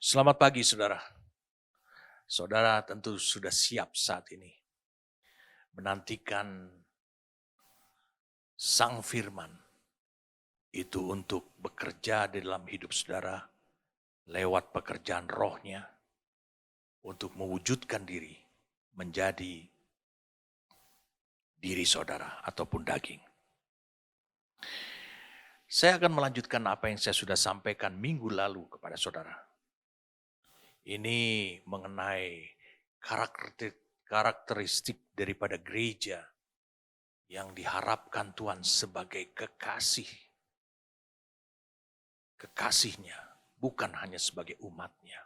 Selamat pagi saudara. Saudara tentu sudah siap saat ini menantikan Sang Firman itu untuk bekerja di dalam hidup saudara lewat pekerjaan rohnya untuk mewujudkan diri menjadi diri saudara ataupun daging. Saya akan melanjutkan apa yang saya sudah sampaikan minggu lalu kepada saudara. Ini mengenai karakteristik daripada gereja yang diharapkan Tuhan sebagai kekasihnya, bukan hanya sebagai umatnya.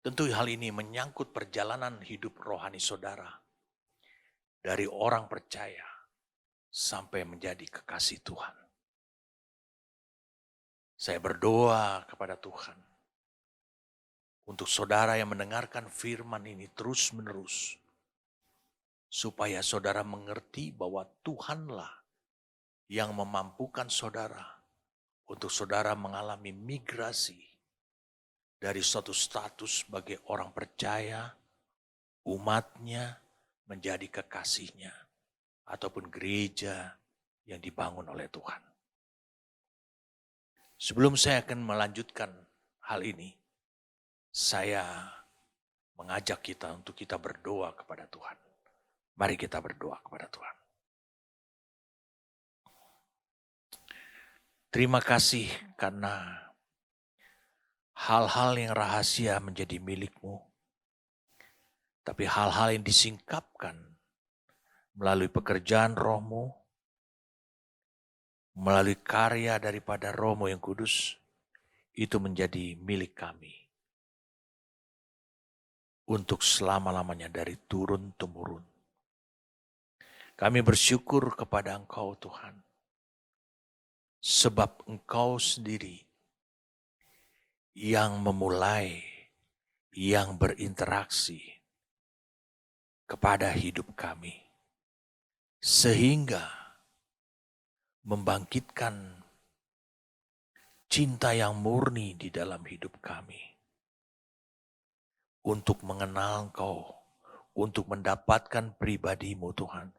Tentu hal ini menyangkut perjalanan hidup rohani saudara, dari orang percaya sampai menjadi kekasih Tuhan. Saya berdoa kepada Tuhan, untuk saudara yang mendengarkan firman ini terus-menerus, supaya saudara mengerti bahwa Tuhanlah yang memampukan saudara untuk saudara mengalami migrasi dari suatu status sebagai orang percaya, umatnya menjadi kekasihnya, ataupun gereja yang dibangun oleh Tuhan. Sebelum saya akan melanjutkan hal ini, saya mengajak kita untuk kita berdoa kepada Tuhan. Mari kita berdoa kepada Tuhan. Terima kasih karena hal-hal yang rahasia menjadi milik-Mu. Tapi hal-hal yang disingkapkan melalui pekerjaan Roh-Mu, melalui karya daripada Roh-Mu yang kudus, itu menjadi milik kami. Untuk selama-lamanya dari turun-temurun. Kami bersyukur kepada Engkau Tuhan. Sebab Engkau sendiri yang memulai, yang berinteraksi kepada hidup kami. Sehingga membangkitkan cinta yang murni di dalam hidup kami. Untuk mengenal Engkau, untuk mendapatkan pribadi-Mu Tuhan.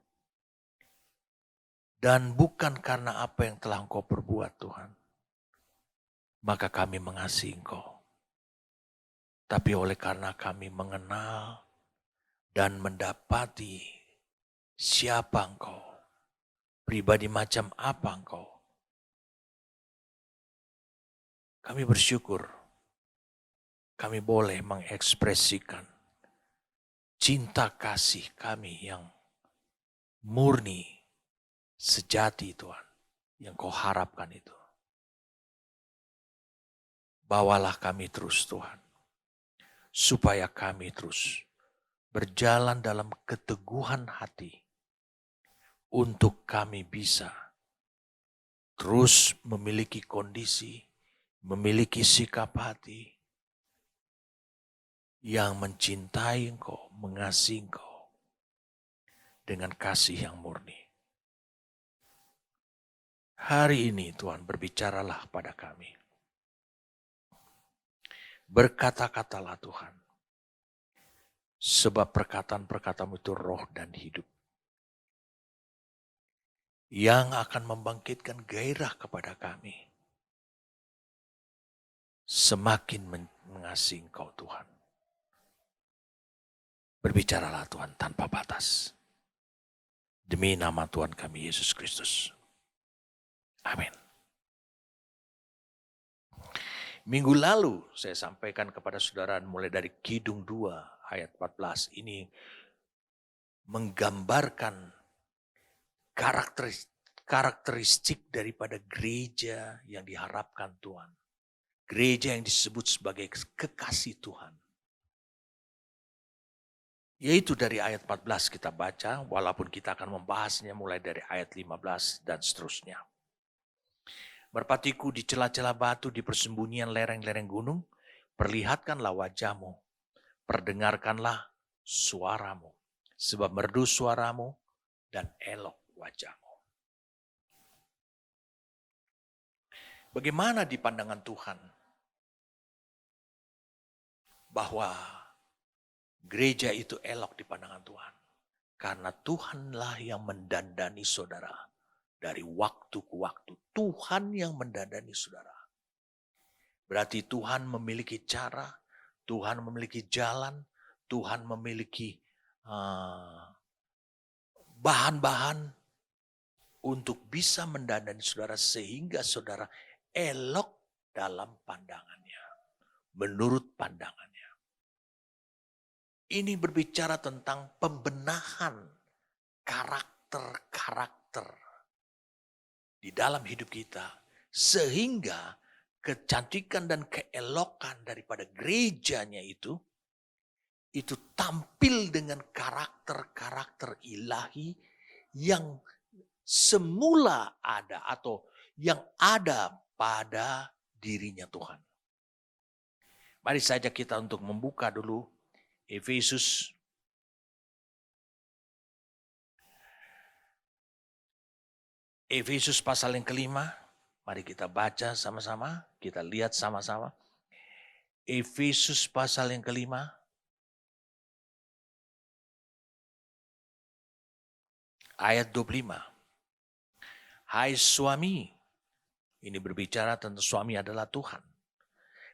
Dan bukan karena apa yang telah Engkau perbuat Tuhan, maka kami mengasihi Engkau. Tapi oleh karena kami mengenal dan mendapati siapa Engkau, pribadi macam apa Engkau, kami bersyukur kami boleh mengekspresikan cinta kasih kami yang murni, sejati Tuhan, yang Kau harapkan itu. Bawalah kami terus Tuhan, supaya kami terus berjalan dalam keteguhan hati, untuk kami bisa terus memiliki kondisi, memiliki sikap hati yang mencintai Engkau, mengasihi Engkau dengan kasih yang murni. Hari ini Tuhan berbicaralah pada kami. Berkata-katalah Tuhan. Sebab perkataan-perkatamu itu roh dan hidup. Yang akan membangkitkan gairah kepada kami. Semakin mengasihi Engkau Tuhan. Berbicaralah Tuhan tanpa batas. Demi nama Tuhan kami Yesus Kristus. Amin. Minggu lalu saya sampaikan kepada saudara mulai dari Kidung 2 ayat 14. Ini menggambarkan karakteristik daripada gereja yang diharapkan Tuhan. Gereja yang disebut sebagai kekasih Tuhan. Yaitu dari ayat 14 kita baca, walaupun kita akan membahasnya mulai dari ayat 15 dan seterusnya. Merpatiku di celah-celah batu, di persembunyian lereng-lereng gunung, perlihatkanlah wajahmu, perdengarkanlah suaramu, sebab merdu suaramu dan elok wajahmu. Bagaimana di pandangan Tuhan bahwa gereja itu elok di pandangan Tuhan. Karena Tuhanlah yang mendandani saudara. Dari waktu ke waktu, Tuhan yang mendandani saudara. Berarti Tuhan memiliki cara, Tuhan memiliki jalan, Tuhan memiliki bahan-bahan untuk bisa mendandani saudara sehingga saudara elok dalam pandangannya, menurut pandangannya. Ini berbicara tentang pembenahan karakter-karakter di dalam hidup kita sehingga kecantikan dan keelokan daripada gerejanya itu tampil dengan karakter-karakter ilahi yang semula ada atau yang ada pada dirinya Tuhan. Mari saja kita untuk membuka dulu Efesus pasal yang kelima. Mari kita baca sama-sama, kita lihat sama-sama. Efesus pasal yang kelima. Ayat 25. Hai suami, ini berbicara tentang suami adalah Tuhan.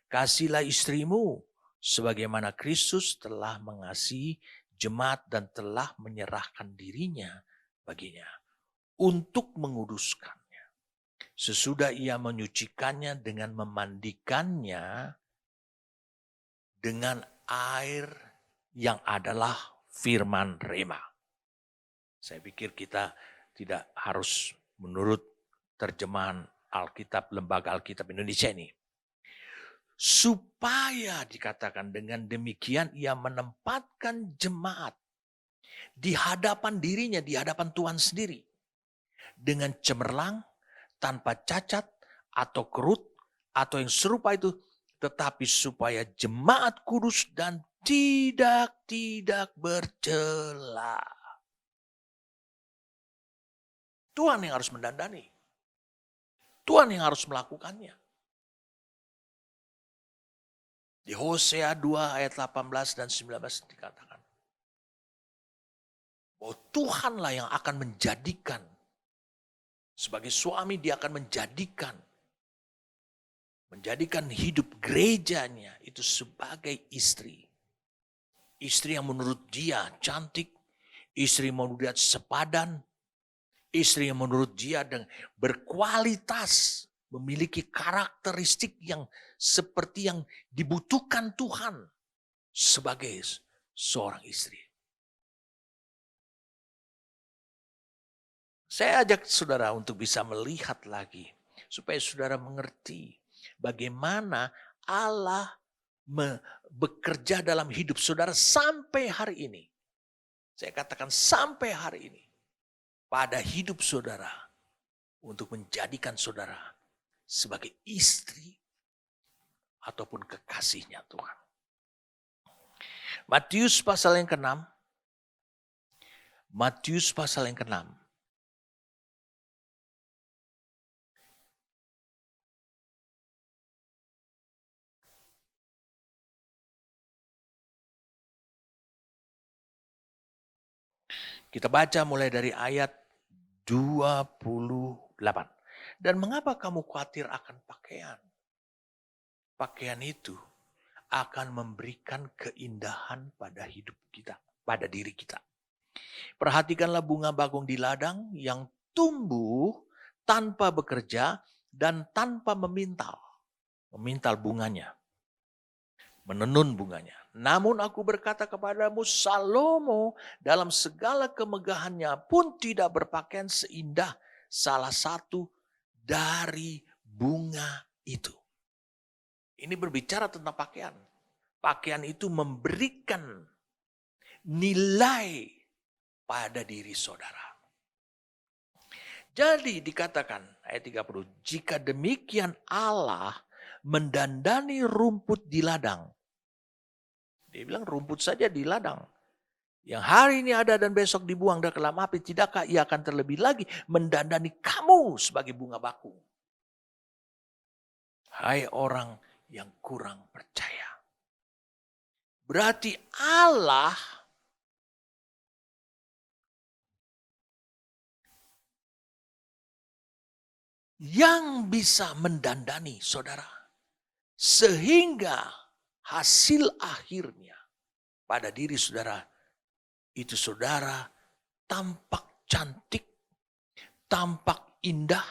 Kasihilah istrimu sebagaimana Kristus telah mengasihi jemaat dan telah menyerahkan dirinya baginya untuk menguduskannya. Sesudah ia menyucikannya dengan memandikannya dengan air yang adalah firman rema. Saya pikir kita tidak harus menurut terjemahan Alkitab, Lembaga Alkitab Indonesia ini. Supaya dikatakan dengan demikian ia menempatkan jemaat di hadapan dirinya, di hadapan Tuhan sendiri. Dengan cemerlang, tanpa cacat atau kerut atau yang serupa itu. Tetapi supaya jemaat kudus dan tidak bercela. Tuhan yang harus mendandani. Tuhan yang harus melakukannya. Di Hosea 2 ayat 18 dan 19 dikatakan. Bahwa Tuhanlah yang akan menjadikan. Sebagai suami dia akan menjadikan hidup gerejanya itu sebagai istri. Istri yang menurut dia cantik. Istri yang menurut dia sepadan. Istri yang menurut dia berkualitas. Memiliki karakteristik yang seperti yang dibutuhkan Tuhan sebagai seorang istri. Saya ajak saudara untuk bisa melihat lagi. Supaya saudara mengerti bagaimana Allah bekerja dalam hidup saudara sampai hari ini. Saya katakan sampai hari ini. Pada hidup saudara. Untuk menjadikan saudara sebagai istri ataupun kekasihnya Tuhan. Matius pasal yang ke-6. Matius pasal yang ke-6. Kita baca mulai dari ayat 28. Dan mengapa kamu khawatir akan pakaian? Pakaian itu akan memberikan keindahan pada hidup kita, pada diri kita. Perhatikanlah bunga bagong di ladang yang tumbuh tanpa bekerja dan tanpa memintal. Memintal bunganya. Menenun bunganya. Namun aku berkata kepadamu, Salomo dalam segala kemegahannya pun tidak berpakaian seindah salah satu dari bunga itu. Ini berbicara tentang pakaian. Pakaian itu memberikan nilai pada diri saudara. Jadi dikatakan ayat 30, jika demikian Allah mendandani rumput di ladang. Dia bilang rumput saja di ladang. Yang hari ini ada dan besok dibuang dan dalam api, tidakkah ia akan terlebih lagi mendandani kamu sebagai bunga bakung? Hai orang yang kurang percaya. Berarti Allah yang bisa mendandani saudara. Sehingga hasil akhirnya pada diri saudara, itu saudara tampak cantik, tampak indah,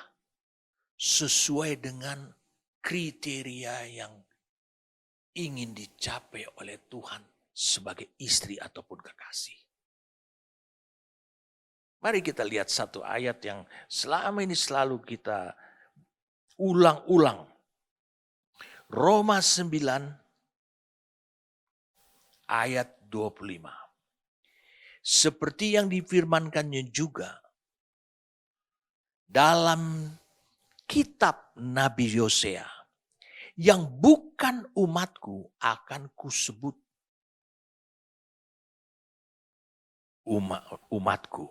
sesuai dengan kriteria yang ingin dicapai oleh Tuhan sebagai istri ataupun kekasih. Mari kita lihat satu ayat yang selama ini selalu kita ulang-ulang. Roma 9 ayat 25. Seperti yang difirmankannya juga dalam kitab Nabi Yosea, yang bukan umatku akan kusebut umatku,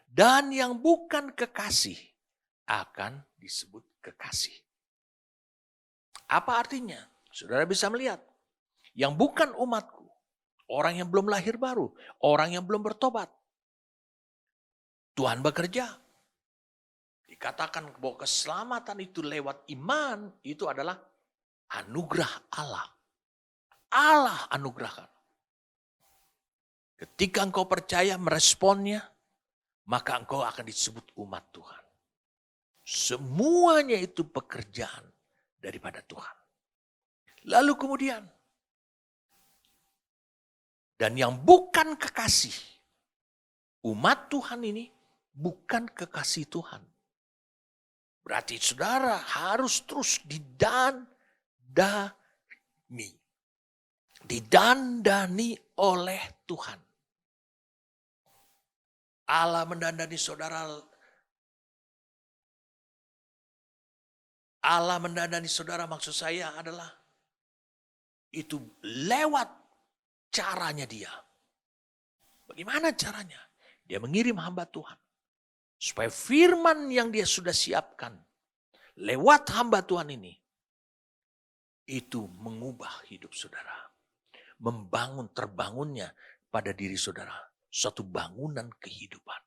dan yang bukan kekasih akan disebut kekasih. Apa artinya? Saudara bisa melihat, yang bukan umatku, orang yang belum lahir baru, orang yang belum bertobat, Tuhan bekerja. Dikatakan bahwa keselamatan itu lewat iman, itu adalah anugerah Allah. Allah anugerahkan. Ketika engkau percaya meresponnya, maka engkau akan disebut umat Tuhan. Semuanya itu pekerjaan daripada Tuhan. Lalu kemudian, dan yang bukan kekasih, umat Tuhan ini bukan kekasih Tuhan. Berarti saudara harus terus didandani oleh Tuhan. Allah mendandani saudara. Allah mendandani saudara, maksud saya adalah itu lewat caranya dia. Bagaimana caranya? Dia mengirim hamba Tuhan. Supaya firman yang dia sudah siapkan lewat hamba Tuhan ini, itu mengubah hidup saudara. Membangun, terbangunnya pada diri saudara suatu bangunan kehidupan.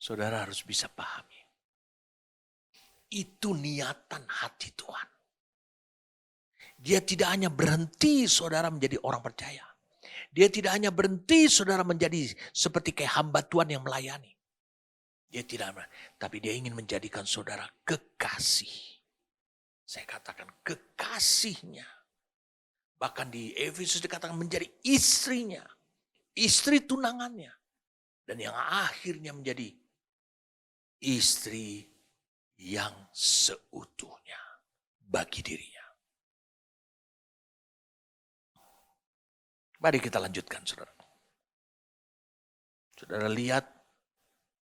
Saudara harus bisa pahami. Itu niatan hati Tuhan. Dia tidak hanya berhenti saudara menjadi orang percaya. Dia tidak hanya berhenti saudara menjadi seperti kayak hamba Tuhan yang melayani. Dia tidak, tapi dia ingin menjadikan saudara kekasih. Saya katakan kekasihnya. Bahkan di Efesus dikatakan menjadi istrinya. Istri tunangannya. Dan yang akhirnya menjadi istri yang seutuhnya bagi dirinya. Mari kita lanjutkan saudara. Saudara lihat,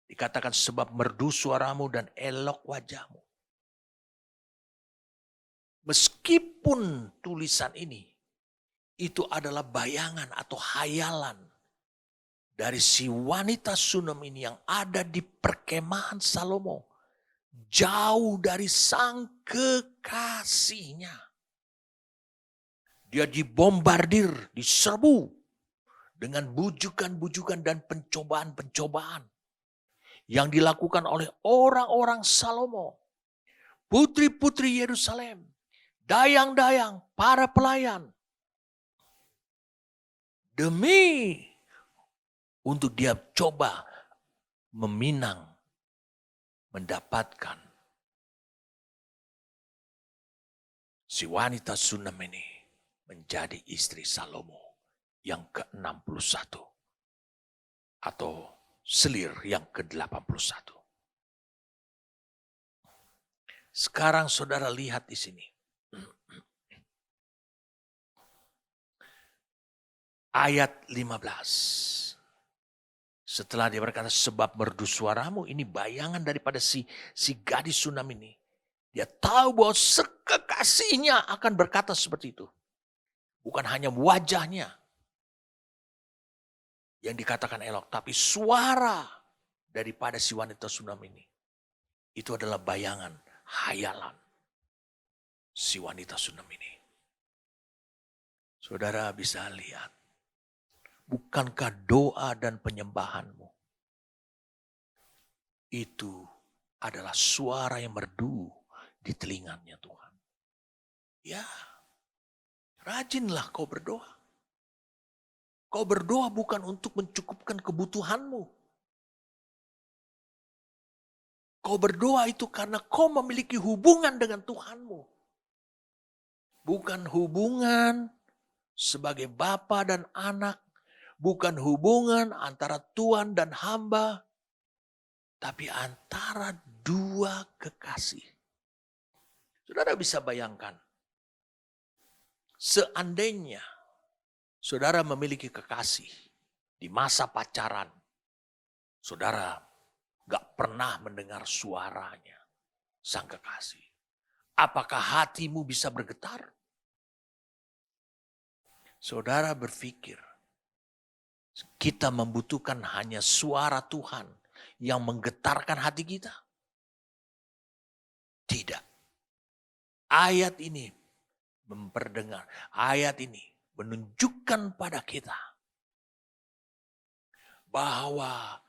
dikatakan sebab merdu suaramu dan elok wajahmu. Meskipun tulisan ini, itu adalah bayangan atau hayalan dari si wanita Sunem ini yang ada di perkemahan Salomo. Jauh dari sang kekasihnya. Dia dibombardir, diserbu dengan bujukan-bujukan dan pencobaan-pencobaan yang dilakukan oleh orang-orang Salomo, putri-putri Yerusalem, dayang-dayang, para pelayan, demi untuk dia coba meminang, mendapatkan si wanita Sunem ini menjadi istri Salomo yang ke-61 atau selir yang ke-81. Sekarang saudara lihat di sini. Ayat 15. Setelah dia berkata sebab merdu suaramu, ini bayangan daripada si gadis Sunem ini. Dia tahu bahwa sekekasihnya akan berkata seperti itu. Bukan hanya wajahnya yang dikatakan elok, tapi suara daripada si wanita sunam ini. Itu adalah bayangan, hayalan si wanita sunam ini. Saudara bisa lihat, bukankah doa dan penyembahanmu itu adalah suara yang merdu di telinganya Tuhan. Ya, rajinlah kau berdoa. Kau berdoa bukan untuk mencukupkan kebutuhanmu. Kau berdoa itu karena kau memiliki hubungan dengan Tuhanmu. Bukan hubungan sebagai bapa dan anak. Bukan hubungan antara Tuhan dan hamba. Tapi antara dua kekasih. Saudara bisa bayangkan. Seandainya saudara memiliki kekasih di masa pacaran. Saudara gak pernah mendengar suaranya sang kekasih. Apakah hatimu bisa bergetar? Saudara berpikir kita membutuhkan hanya suara Tuhan yang menggetarkan hati kita? Tidak. Ayat ini memperdengar, ayat ini menunjukkan pada kita bahwa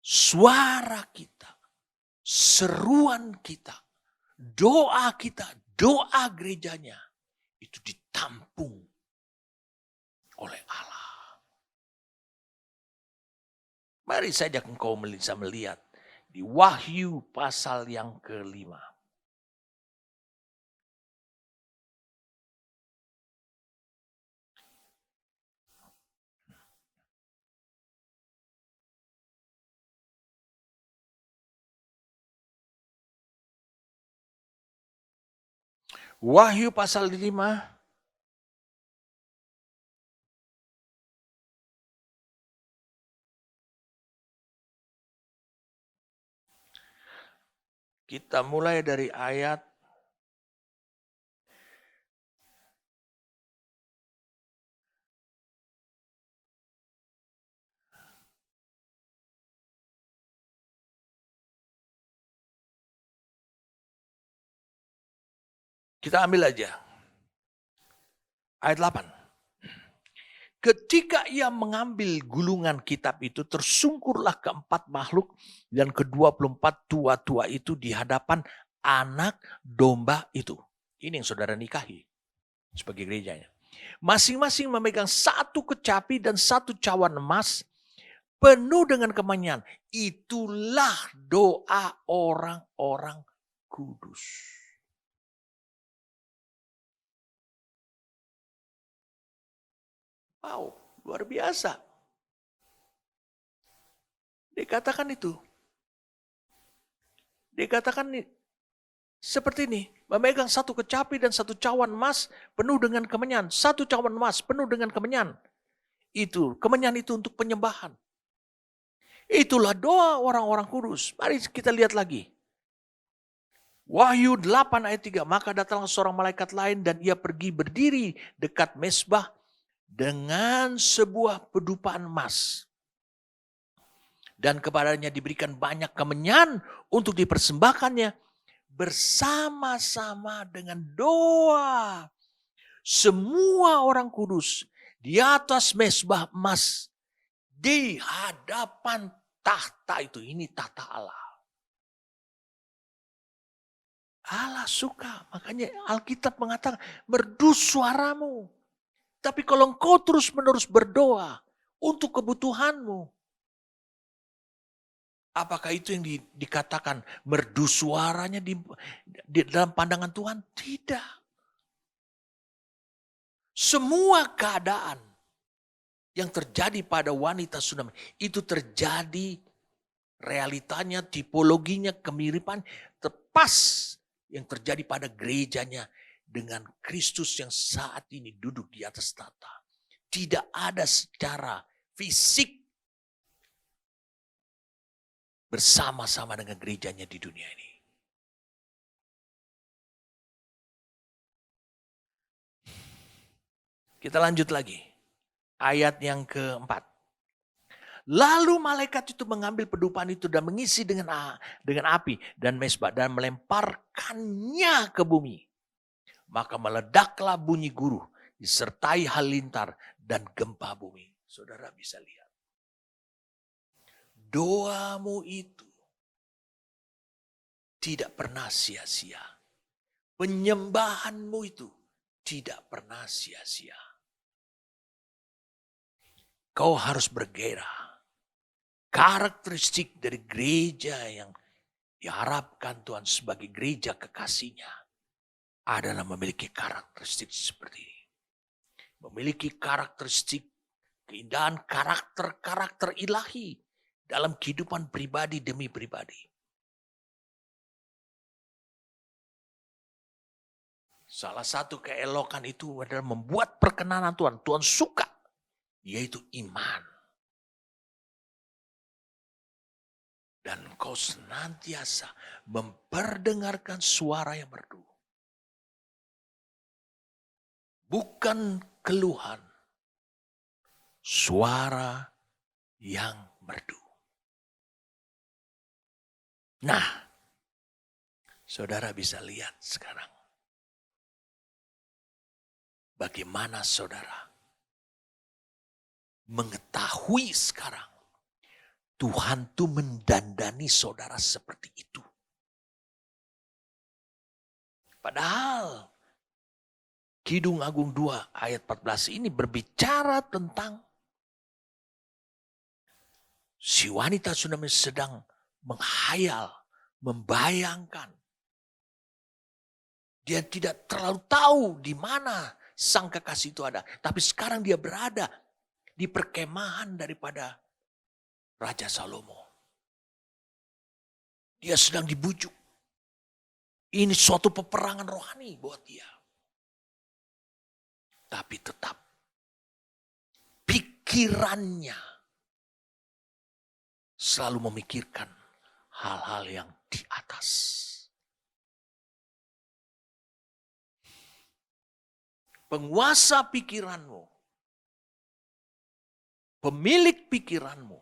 suara kita, seruan kita, doa kita, doa gerejanya itu ditampung oleh Allah. Mari saja engkau bisa melihat di Wahyu pasal yang ke-5. Wahyu pasal 5. Kita mulai dari ayat kita ambil aja. Ayat 8. Ketika ia mengambil gulungan kitab itu, tersungkurlah keempat makhluk dan ke-24 tua-tua itu di hadapan anak domba itu. Ini yang saudara nikahi sebagai gerejanya. Masing-masing memegang satu kecapi dan satu cawan emas penuh dengan kemenyan. Itulah doa orang-orang kudus. Wow, luar biasa. Dikatakan itu. Dikatakan seperti ini. Memegang satu kecapi dan satu cawan emas penuh dengan kemenyan. Satu cawan emas penuh dengan kemenyan. Itu, kemenyan itu untuk penyembahan. Itulah doa orang-orang kudus. Mari kita lihat lagi. Wahyu 8 ayat 3. Maka datanglah seorang malaikat lain dan ia pergi berdiri dekat mesbah dengan sebuah pedupaan emas. Dan kepadanya diberikan banyak kemenyan untuk dipersembahkannya bersama-sama dengan doa semua orang kudus di atas mesbah emas di hadapan tahta itu. Ini tahta Allah. Allah suka, makanya Alkitab mengatakan merdu suaramu. Tapi kalau engkau terus-menerus berdoa untuk kebutuhanmu, apakah itu yang dikatakan merdu suaranya di dalam pandangan Tuhan? Tidak. Semua keadaan yang terjadi pada wanita sunam itu terjadi realitanya, tipologinya, kemiripan tepas yang terjadi pada gerejanya dengan Kristus yang saat ini duduk di atas tahta. Tidak ada secara fisik bersama-sama dengan gerejanya di dunia ini. Kita lanjut lagi. Ayat yang keempat. Lalu malaikat itu mengambil pedupaan itu dan mengisi dengan api dan mesbah dan melemparkannya ke bumi. Maka meledaklah bunyi guruh disertai halilintar dan gempa bumi. Saudara bisa lihat. Doamu itu tidak pernah sia-sia. Penyembahanmu itu tidak pernah sia-sia. Kau harus bergairah. Karakteristik dari gereja yang diharapkan Tuhan sebagai gereja kekasihnya adalah memiliki karakteristik seperti ini. Memiliki karakteristik keindahan karakter-karakter ilahi dalam kehidupan pribadi demi pribadi. Salah satu keelokan itu adalah membuat perkenanan Tuhan. Tuhan suka, yaitu iman. Dan kau senantiasa memperdengarkan suara yang merdu. Bukan keluhan, suara yang merdu. Nah, saudara bisa lihat sekarang. Bagaimana saudara mengetahui sekarang Tuhan tuh mendandani saudara seperti itu. Padahal Kidung Agung 2 ayat 14 ini berbicara tentang si wanita Sunamita sedang menghayal, membayangkan. Dia tidak terlalu tahu di mana sang kekasih itu ada. Tapi sekarang dia berada di perkemahan daripada Raja Salomo. Dia sedang dibujuk. Ini suatu peperangan rohani buat dia. Tapi tetap pikirannya selalu memikirkan hal-hal yang di atas. Penguasa pikiranmu, pemilik pikiranmu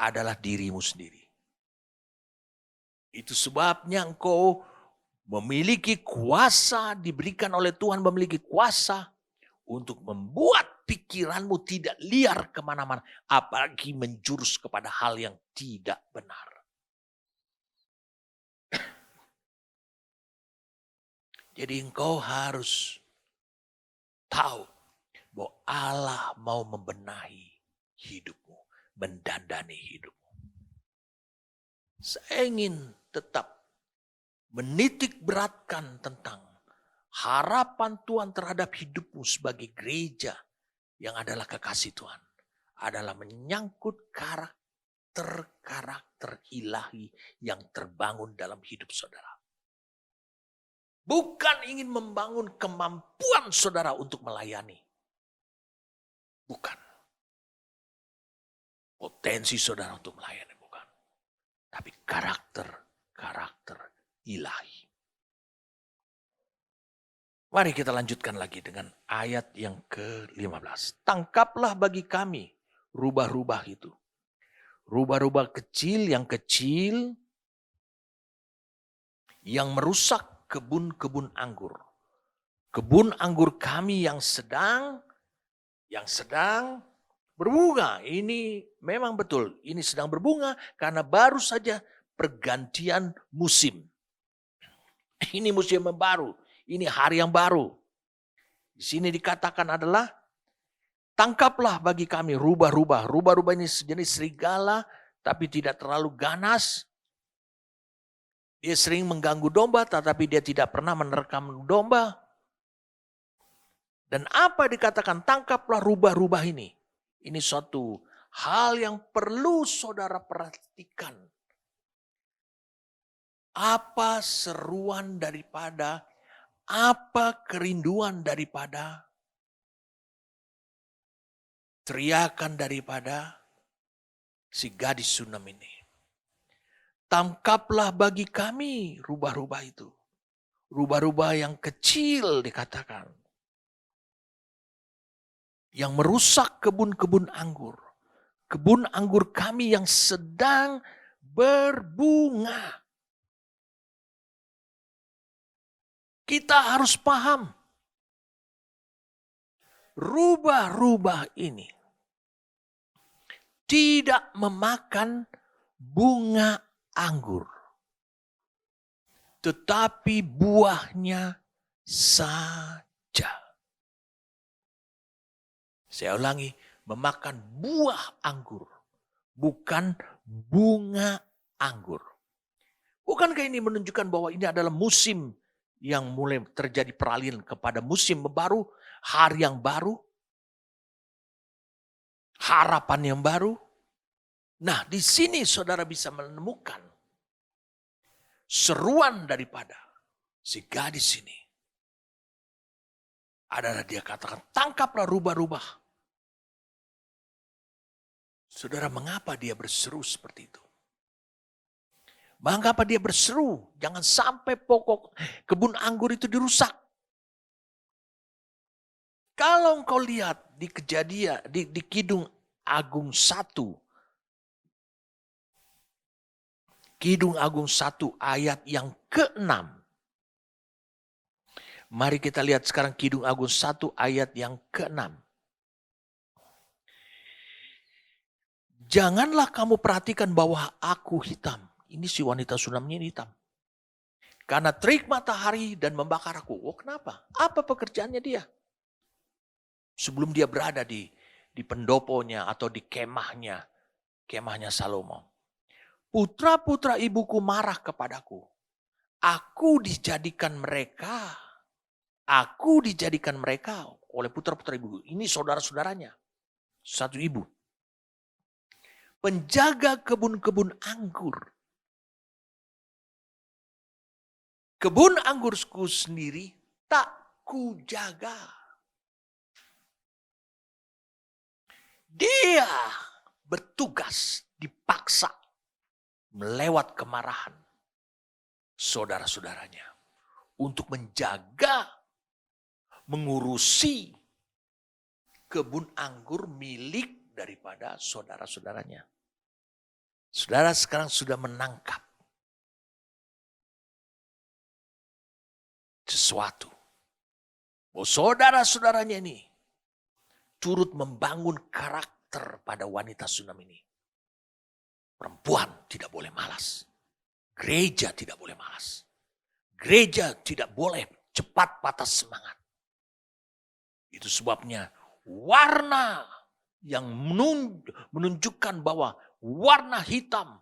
adalah dirimu sendiri. Itu sebabnya engkau memiliki kuasa, diberikan oleh Tuhan memiliki kuasa untuk membuat pikiranmu tidak liar kemana-mana. Apalagi menjurus kepada hal yang tidak benar. Jadi engkau harus tahu bahwa Allah mau membenahi hidupmu, mendandani hidupmu. Saya ingin tetap menitik beratkan tentang harapan Tuhan terhadap hidupmu sebagai gereja yang adalah kekasih Tuhan. Adalah menyangkut karakter ilahi yang terbangun dalam hidup saudara. Bukan ingin membangun kemampuan saudara untuk melayani. Bukan. Potensi saudara untuk melayani. Bukan. Tapi karakter ilahi. Mari kita lanjutkan lagi dengan ayat yang ke-15. Tangkaplah bagi kami rubah-rubah itu. Rubah-rubah kecil yang merusak kebun-kebun anggur. Kebun anggur kami yang sedang berbunga. Ini memang betul, ini sedang berbunga karena baru saja pergantian musim. Ini musim yang baru, ini hari yang baru. Di sini dikatakan adalah tangkaplah bagi kami rubah-rubah. Rubah-rubah ini sejenis serigala tapi tidak terlalu ganas. Dia sering mengganggu domba tetapi dia tidak pernah menerkam domba. Dan apa dikatakan tangkaplah rubah-rubah ini. Ini suatu hal yang perlu saudara perhatikan. Apa seruan daripada, apa kerinduan daripada, teriakan daripada si gadis Sunam ini. Tangkaplah bagi kami rubah-rubah itu. Rubah-rubah yang kecil dikatakan. Yang merusak kebun-kebun anggur. kebun anggur kami yang sedang berbunga. Kita harus paham, rubah-rubah ini tidak memakan bunga anggur, tetapi buahnya saja. Saya ulangi, memakan buah anggur, bukan bunga anggur. Bukankah ini menunjukkan bahwa ini adalah musim yang mulai terjadi peralihan kepada musim baru, hari yang baru, harapan yang baru? Nah, di sini saudara bisa menemukan seruan daripada si gadis ini. Adalah dia katakan, tangkaplah rubah-rubah. Saudara, mengapa dia berseru seperti itu? Mengapa dia berseru? Jangan sampai pokok kebun anggur itu dirusak. Kalau engkau lihat di Kejadian, di Kidung Agung 1. Kidung Agung 1 ayat yang ke-6. Mari kita lihat sekarang Kidung Agung 1 ayat yang ke-6. Janganlah kamu perhatikan bahwa aku hitam. Ini si wanita Sunamnya ini hitam. Karena terik matahari dan membakar aku. Oh, kenapa? Apa pekerjaannya dia? Sebelum dia berada di pendoponya atau di kemahnya Salomo. Putra-putra ibuku marah kepadaku. Aku dijadikan mereka oleh putra-putra ibuku. Ini saudara-saudaranya. Satu ibu. Penjaga kebun-kebun anggur. Kebun anggurku sendiri tak kujaga. Dia bertugas, dipaksa melewat kemarahan saudara-saudaranya untuk menjaga, mengurusi kebun anggur milik daripada saudara-saudaranya. Saudara sekarang sudah menangkap sesuatu. Oh, saudara-saudaranya ini turut membangun karakter pada wanita Sunam ini. Perempuan tidak boleh malas. Gereja tidak boleh malas. Gereja tidak boleh cepat patah semangat. Itu sebabnya warna yang menunjukkan bahwa warna hitam,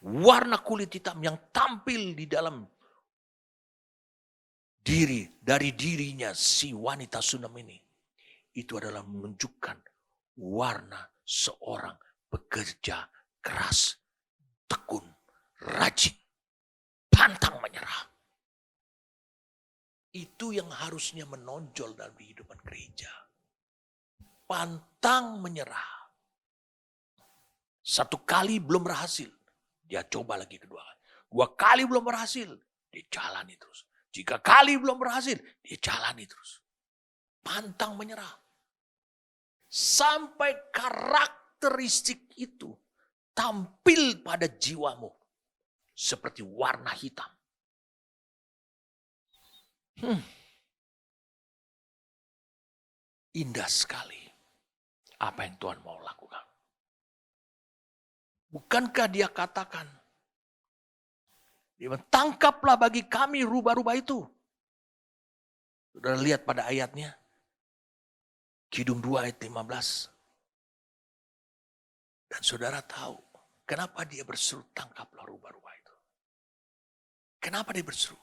warna kulit hitam yang tampil di dalam dari dirinya si wanita Sunam ini, itu adalah menunjukkan warna seorang pekerja keras, tekun, rajin, pantang menyerah. Itu yang harusnya menonjol dalam kehidupan gereja. Pantang menyerah. Satu kali belum berhasil, dia coba lagi kedua kali. Dua kali belum berhasil, dia jalani terus. 3 kali belum berhasil, dia jalani terus. Pantang menyerah. Sampai karakteristik itu tampil pada jiwamu. Seperti warna hitam. Indah sekali apa yang Tuhan mau lakukan. Bukankah dia katakan, tangkaplah bagi kami rubah-rubah itu. Sudah lihat pada ayatnya. Kidung 2 ayat 15. Dan saudara tahu kenapa dia berseru tangkaplah rubah-rubah itu. Kenapa dia berseru?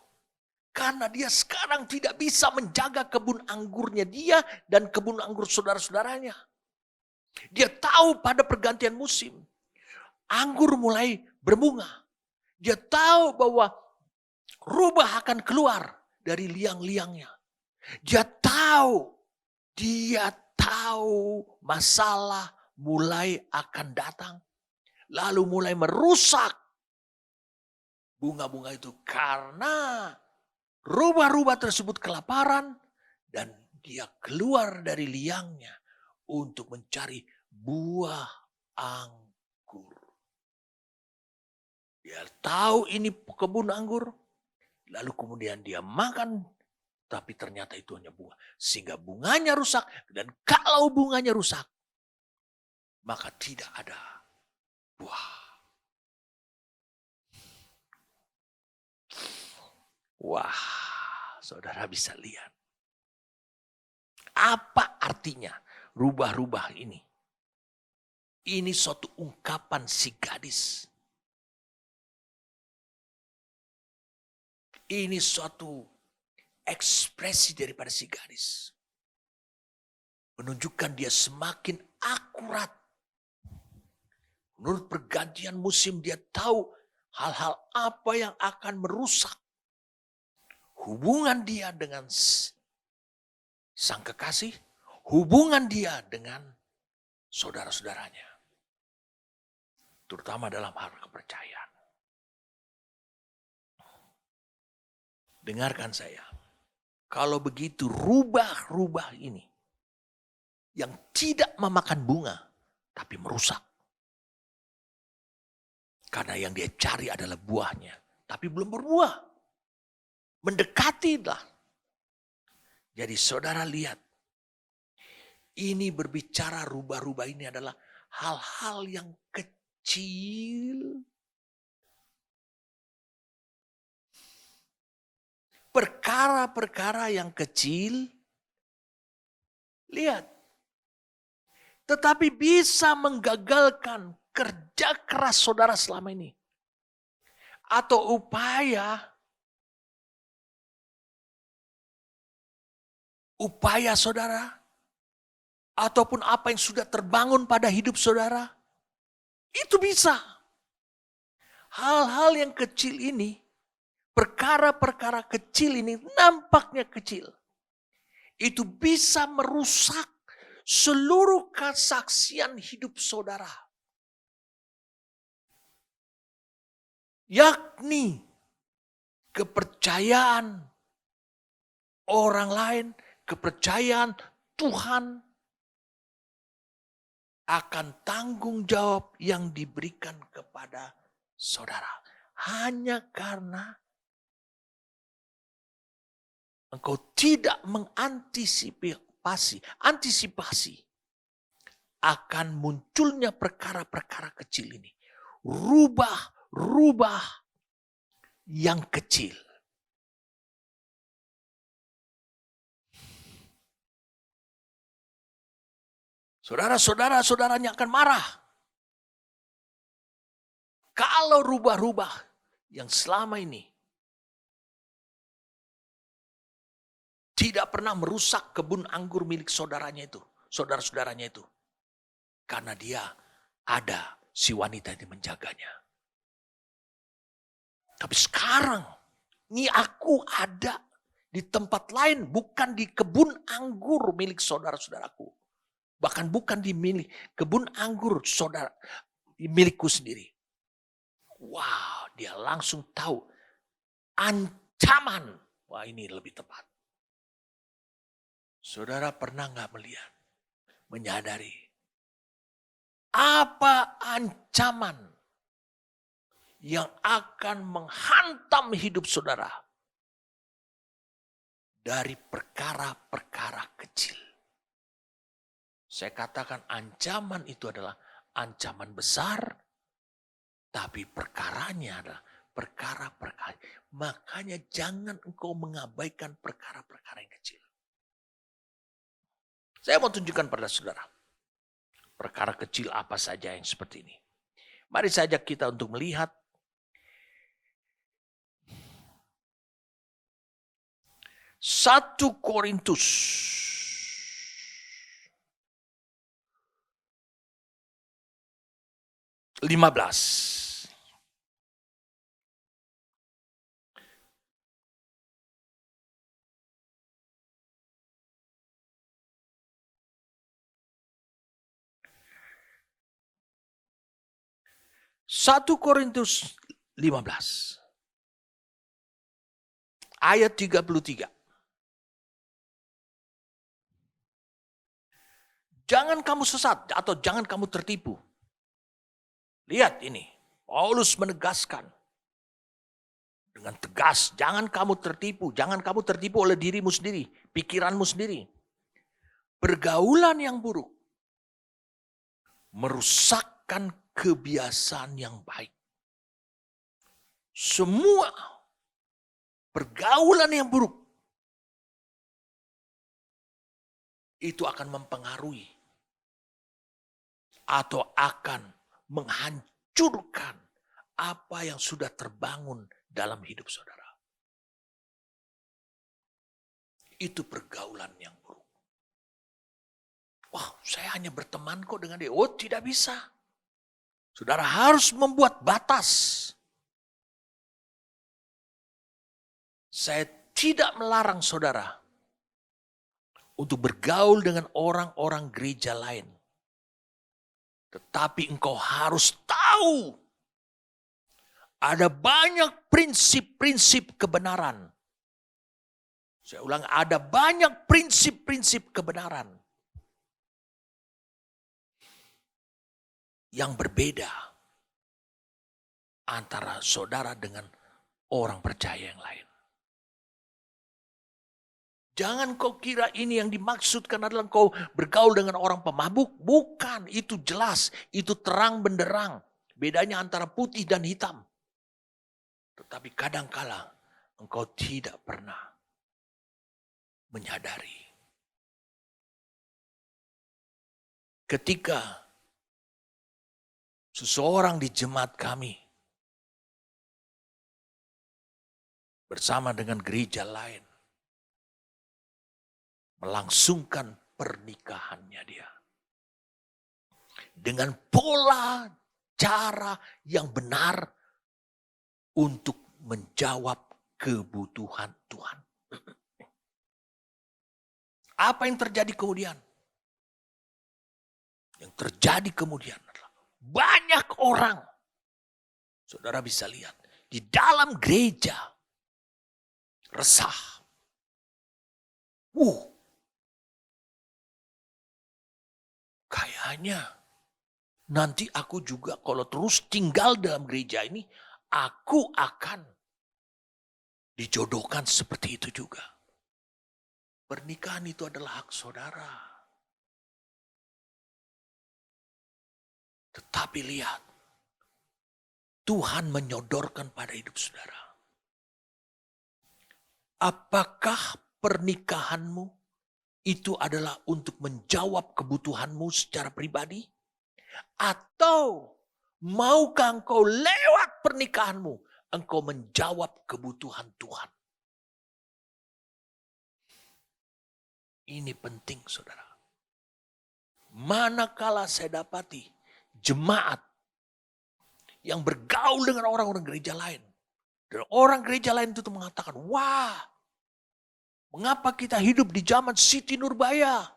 Karena dia sekarang tidak bisa menjaga kebun anggurnya dia dan kebun anggur saudara-saudaranya. Dia tahu pada pergantian musim. Anggur mulai berbunga. Dia tahu bahwa rubah akan keluar dari liang-liangnya. Dia tahu masalah mulai akan datang. Lalu mulai merusak bunga-bunga itu karena rubah-rubah tersebut kelaparan dan dia keluar dari liangnya untuk mencari buah anggur. Dia tahu ini kebun anggur, lalu kemudian dia makan, tapi ternyata itu hanya bunga. Sehingga bunganya rusak, dan kalau bunganya rusak, maka tidak ada buah. Wah, saudara bisa lihat. Apa artinya rubah-rubah ini? Ini suatu ungkapan si gadis. Ini suatu ekspresi daripada si gadis. Menunjukkan dia semakin akurat. Menurut pergantian musim dia tahu hal-hal apa yang akan merusak hubungan dia dengan sang kekasih, hubungan dia dengan saudara-saudaranya. Terutama dalam hal kepercayaan. Dengarkan saya. Kalau begitu rubah-rubah ini yang tidak memakan bunga tapi merusak. Karena yang dia cari adalah buahnya, tapi belum berbuah. Mendekatilah. Jadi saudara lihat, ini berbicara rubah-rubah ini adalah hal-hal yang kecil. Perkara-perkara yang kecil, lihat. Tetapi bisa menggagalkan kerja keras saudara selama ini. Atau upaya saudara. Ataupun apa yang sudah terbangun pada hidup saudara. Itu bisa. Hal-hal yang kecil ini, perkara-perkara kecil ini nampaknya kecil. Itu bisa merusak seluruh kesaksian hidup saudara. Yakni kepercayaan orang lain, kepercayaan Tuhan akan tanggung jawab yang diberikan kepada saudara. Hanya karena engkau tidak antisipasi akan munculnya perkara-perkara kecil ini. Rubah yang kecil. Saudaranya akan marah. Kalau rubah-rubah yang selama ini tidak pernah merusak kebun anggur milik saudaranya itu, saudara-saudaranya itu. Karena dia ada si wanita yang menjaganya. Tapi sekarang, ini aku ada di tempat lain, bukan di kebun anggur milik saudara-saudaraku. Bahkan bukan di kebun anggur saudara milikku sendiri. Wow, dia langsung tahu ancaman. Wah, ini lebih tepat. Saudara pernah nggak melihat, menyadari apa ancaman yang akan menghantam hidup saudara dari perkara-perkara kecil? Saya katakan ancaman itu adalah ancaman besar, tapi perkaranya adalah perkara-perkara. Makanya jangan engkau mengabaikan perkara-perkara yang kecil. Saya mau tunjukkan pada saudara. Perkara kecil apa saja yang seperti ini. Mari saja kita untuk melihat 1 Korintus 15. Satu Korintus 15 ayat 33. Jangan kamu sesat atau jangan kamu tertipu. Lihat ini, Paulus menegaskan dengan tegas, jangan kamu tertipu oleh dirimu sendiri, pikiranmu sendiri. Pergaulan yang buruk merusakkan kebiasaan yang baik. Semua pergaulan yang buruk itu akan mempengaruhi atau akan menghancurkan apa yang sudah terbangun dalam hidup saudara. Itu pergaulan yang buruk. Wah, saya hanya berteman kok dengan dia. Oh, tidak bisa. Saudara harus membuat batas. Saya tidak melarang saudara untuk bergaul dengan orang-orang gereja lain. Tetapi engkau harus tahu ada banyak prinsip-prinsip kebenaran. Saya ulang, ada banyak prinsip-prinsip kebenaran yang berbeda antara saudara dengan orang percaya yang lain. Jangan kau kira ini yang dimaksudkan adalah kau bergaul dengan orang pemabuk. Bukan, itu jelas, itu terang benderang. Bedanya antara putih dan hitam. Tetapi kadangkala engkau tidak pernah menyadari. Ketika seseorang di jemaat kami bersama dengan gereja lain melangsungkan pernikahannya dia dengan pola cara yang benar untuk menjawab kebutuhan Tuhan. Apa yang terjadi kemudian? Yang terjadi kemudian adalah banyak orang, saudara bisa lihat, di dalam gereja resah. Kayaknya nanti aku juga kalau terus tinggal dalam gereja ini, aku akan dijodohkan seperti itu juga. Pernikahan itu adalah hak saudara. Tetapi lihat, Tuhan menyodorkan pada hidup saudara. Apakah pernikahanmu itu adalah untuk menjawab kebutuhanmu secara pribadi? Atau maukah engkau lewat pernikahanmu, engkau menjawab kebutuhan Tuhan? Ini penting saudara. Manakala saya dapati jemaat yang bergaul dengan orang-orang gereja lain. Dan orang gereja lain itu mengatakan, wah, mengapa kita hidup di zaman Siti Nurbaya?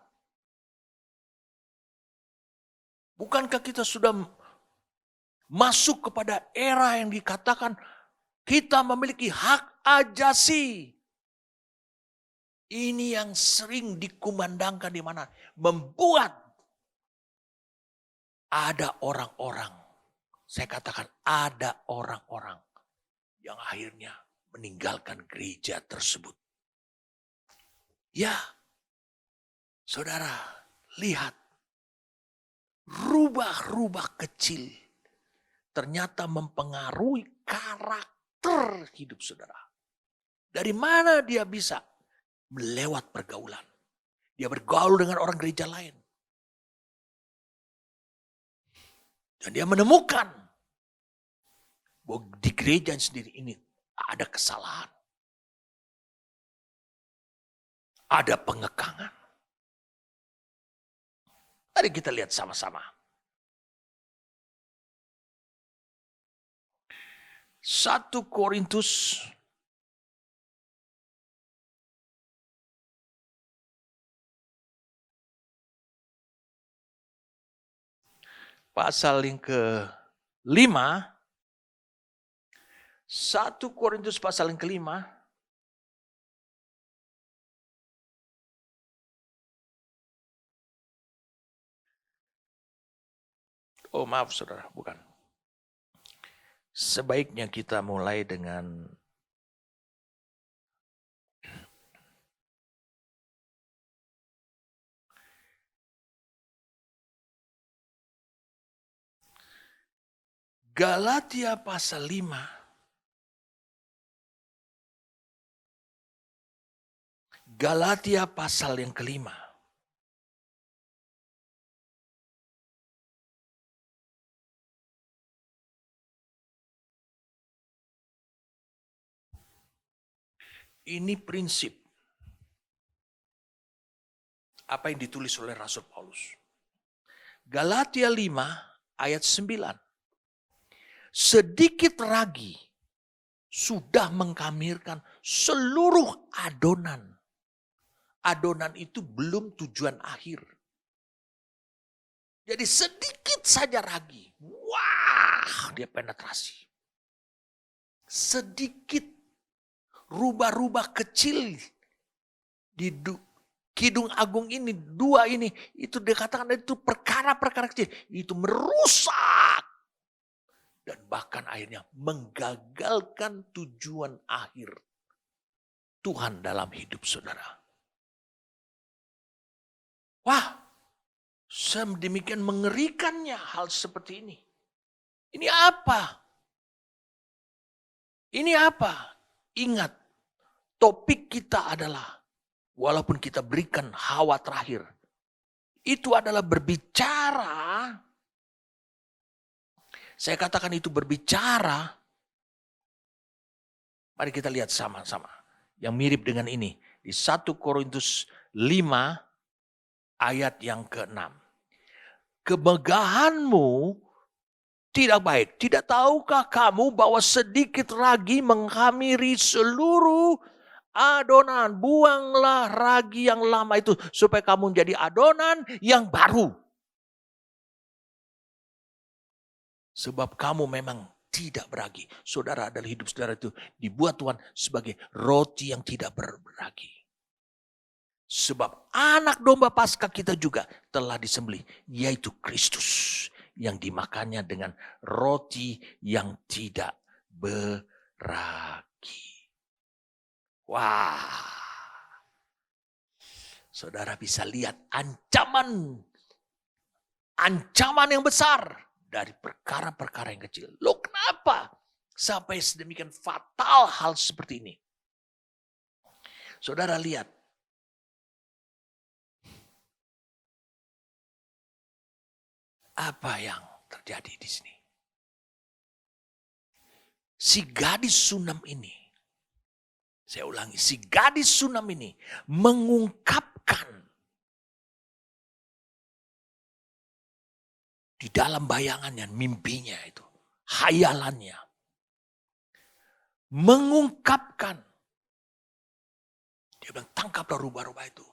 Bukankah kita sudah masuk kepada era yang dikatakan kita memiliki hak ajasi? Ini yang sering dikumandangkan di mana? Membuat ada orang-orang, saya katakan ada orang-orang yang akhirnya meninggalkan gereja tersebut. Ya, saudara, lihat. Rubah-rubah kecil ternyata mempengaruhi karakter hidup saudara. Dari mana dia bisa? Melewat pergaulan. Dia bergaul dengan orang gereja lain. Dan dia menemukan bahwa di gereja sendiri ini ada kesalahan. Ada pengekangan. Mari kita lihat sama-sama. 1 Korintus pasal yang ke-5. 1 Korintus pasal yang ke-5. Oh maaf saudara, bukan. Sebaiknya kita mulai dengan Galatia pasal 5. Galatia pasal yang kelima. Ini prinsip apa yang ditulis oleh Rasul Paulus. Galatia 5 ayat 9. Sedikit ragi sudah mengkamirkan seluruh adonan. Adonan itu belum tujuan akhir. Jadi sedikit saja ragi. Wah, dia penetrasi. Sedikit rubah-rubah kecil di Kidung Agung ini, dua ini, itu dikatakan itu perkara-perkara kecil. Itu merusak. Dan bahkan akhirnya menggagalkan tujuan akhir Tuhan dalam hidup saudara. Wah, sedemikian mengerikannya hal seperti ini. Ini apa? Ini apa? Ingat, topik kita adalah, walaupun kita berikan Hawa terakhir, itu adalah berbicara. Saya katakan itu berbicara. Mari kita lihat sama-sama. Yang mirip dengan ini. Di 1 Korintus 5 ayat yang ke-6. Kemegahanmu tidak baik. Tidak tahukah kamu bahwa sedikit ragi menghamiri seluruh adonan? Buanglah ragi yang lama itu supaya kamu menjadi adonan yang baru. Sebab kamu memang tidak beragi. Saudara, adalah hidup saudara itu dibuat Tuhan sebagai roti yang tidak beragi. Sebab anak domba Paskah kita juga telah disembelih, yaitu Kristus, yang dimakannya dengan roti yang tidak beragi. Wah. Saudara bisa lihat ancaman yang besar dari perkara-perkara yang kecil. Loh, kenapa sampai sedemikian fatal hal seperti ini? Saudara lihat. Apa yang terjadi di sini? Si gadis Sunam ini, saya ulangi, si gadis Sunam ini mengungkapkan di dalam bayangannya, mimpinya itu, hayalannya. Mengungkapkan. Dia bilang, tangkaplah rubah-rubah itu.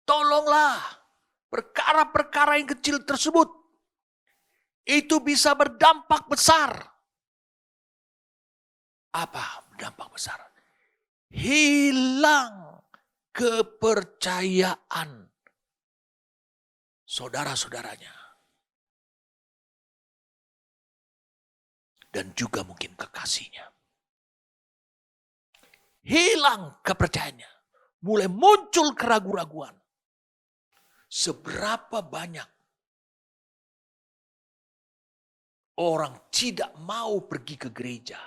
Tolonglah perkara-perkara yang kecil tersebut. Itu bisa berdampak besar. Apa berdampak besar? Hilang kepercayaan saudara-saudaranya. Dan juga mungkin kekasihnya. Hilang kepercayaannya. Mulai muncul keraguan-raguan. Seberapa banyak orang tidak mau pergi ke gereja.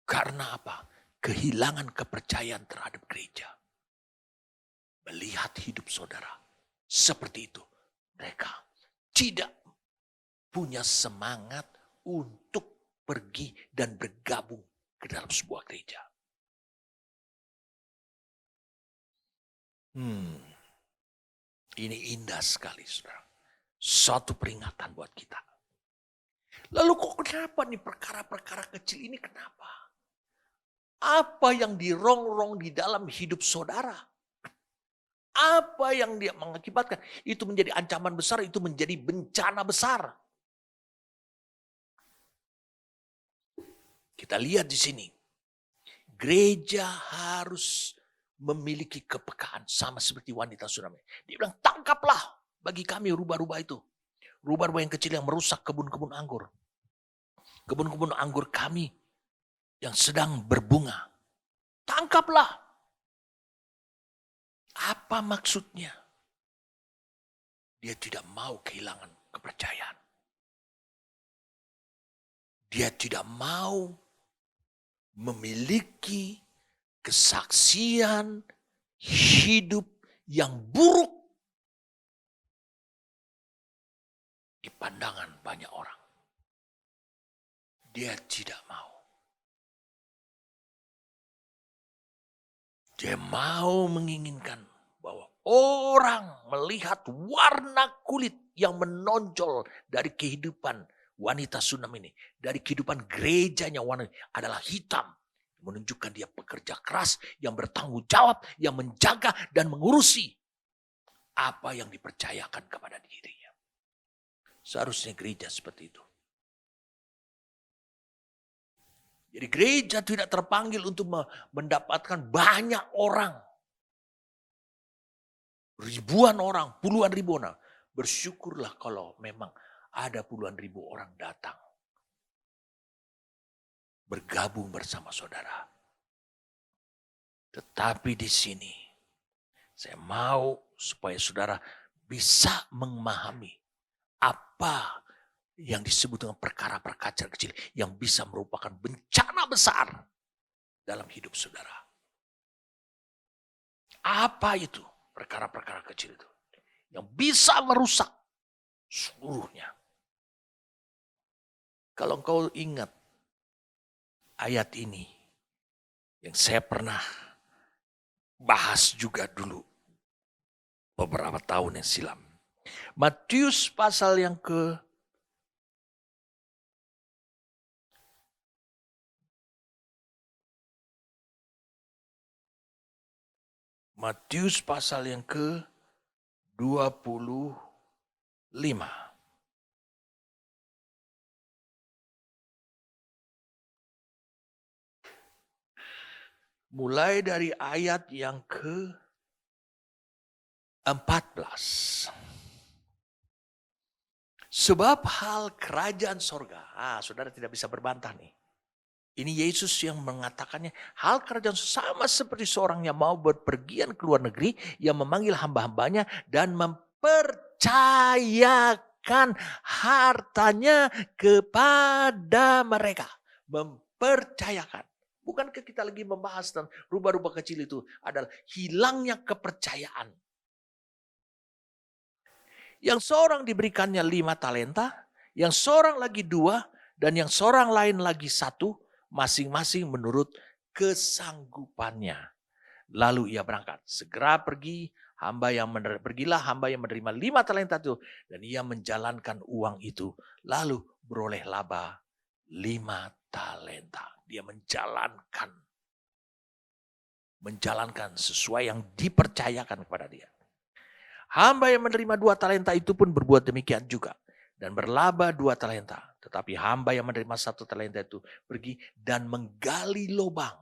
Karena apa? Kehilangan kepercayaan terhadap gereja. Melihat hidup saudara seperti itu, mereka tidak punya semangat untuk pergi dan bergabung ke dalam sebuah gereja. Ini indah sekali, saudara. Suatu peringatan buat kita. Lalu kok kenapa nih perkara-perkara kecil ini kenapa? Apa yang dirongrong di dalam hidup saudara? Apa yang dia mengakibatkan? Itu menjadi ancaman besar, itu menjadi bencana besar. Kita lihat di sini. Gereja harus memiliki kepekaan sama seperti wanita Sunam. Dia bilang, tangkaplah bagi kami rubah-rubah itu. Rubah-rubah yang kecil yang merusak kebun-kebun anggur. Kebun-kebun anggur kami yang sedang berbunga. Tangkaplah. Apa maksudnya? Dia tidak mau kehilangan kepercayaan. Dia tidak mau memiliki kesaksian hidup yang buruk di pandangan banyak orang. Dia tidak mau. Dia mau menginginkan bahwa orang melihat warna kulit yang menonjol dari kehidupan wanita Sunam ini. Dari kehidupan gerejanya wanita adalah hitam. Menunjukkan dia pekerja keras, yang bertanggung jawab, yang menjaga dan mengurusi apa yang dipercayakan kepada dirinya. Seharusnya gereja seperti itu. Jadi gereja tidak terpanggil untuk mendapatkan banyak orang. Ribuan orang, puluhan ribu orang. Bersyukurlah kalau memang ada puluhan ribu orang datang. Bergabung bersama saudara. Tetapi di sini saya mau supaya saudara bisa memahami apa yang disebut dengan perkara-perkara kecil yang bisa merupakan bencana besar dalam hidup saudara. Apa itu perkara-perkara kecil itu? Yang bisa merusak seluruhnya. Kalau engkau ingat ayat ini yang saya pernah bahas juga dulu beberapa tahun yang silam. Matius pasal yang Matius pasal yang ke-25. Mulai dari ayat yang ke-14. Sebab hal kerajaan sorga. Saudara tidak bisa berbantah nih. Ini Yesus yang mengatakannya, hal kerajaan sama seperti seorang yang mau berpergian ke luar negeri, yang memanggil hamba-hambanya dan mempercayakan hartanya kepada mereka. Mempercayakan. Bukankah kita lagi membahas tentang rubah-rubah kecil itu adalah hilangnya kepercayaan. Yang seorang diberikannya 5 talenta, yang seorang lagi 2, dan yang seorang lain lagi 1, masing-masing menurut kesanggupannya. Lalu ia berangkat. Segera pergilah hamba yang menerima 5 talenta itu. Dan ia menjalankan uang itu. Lalu beroleh laba 5 talenta. Dia menjalankan sesuai yang dipercayakan kepada dia. Hamba yang menerima 2 talenta itu pun berbuat demikian juga. Dan berlaba 2 talenta. Tetapi hamba yang menerima 1 talenta itu pergi dan menggali lubang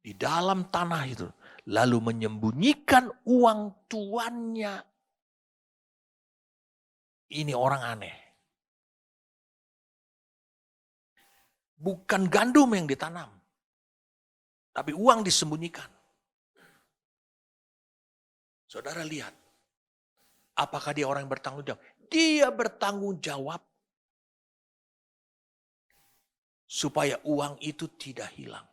di dalam tanah itu. Lalu menyembunyikan uang tuannya. Ini orang aneh. Bukan gandum yang ditanam. Tapi uang disembunyikan. Saudara lihat. Apakah dia orang yang bertanggung jawab? Dia bertanggung jawab. Supaya uang itu tidak hilang.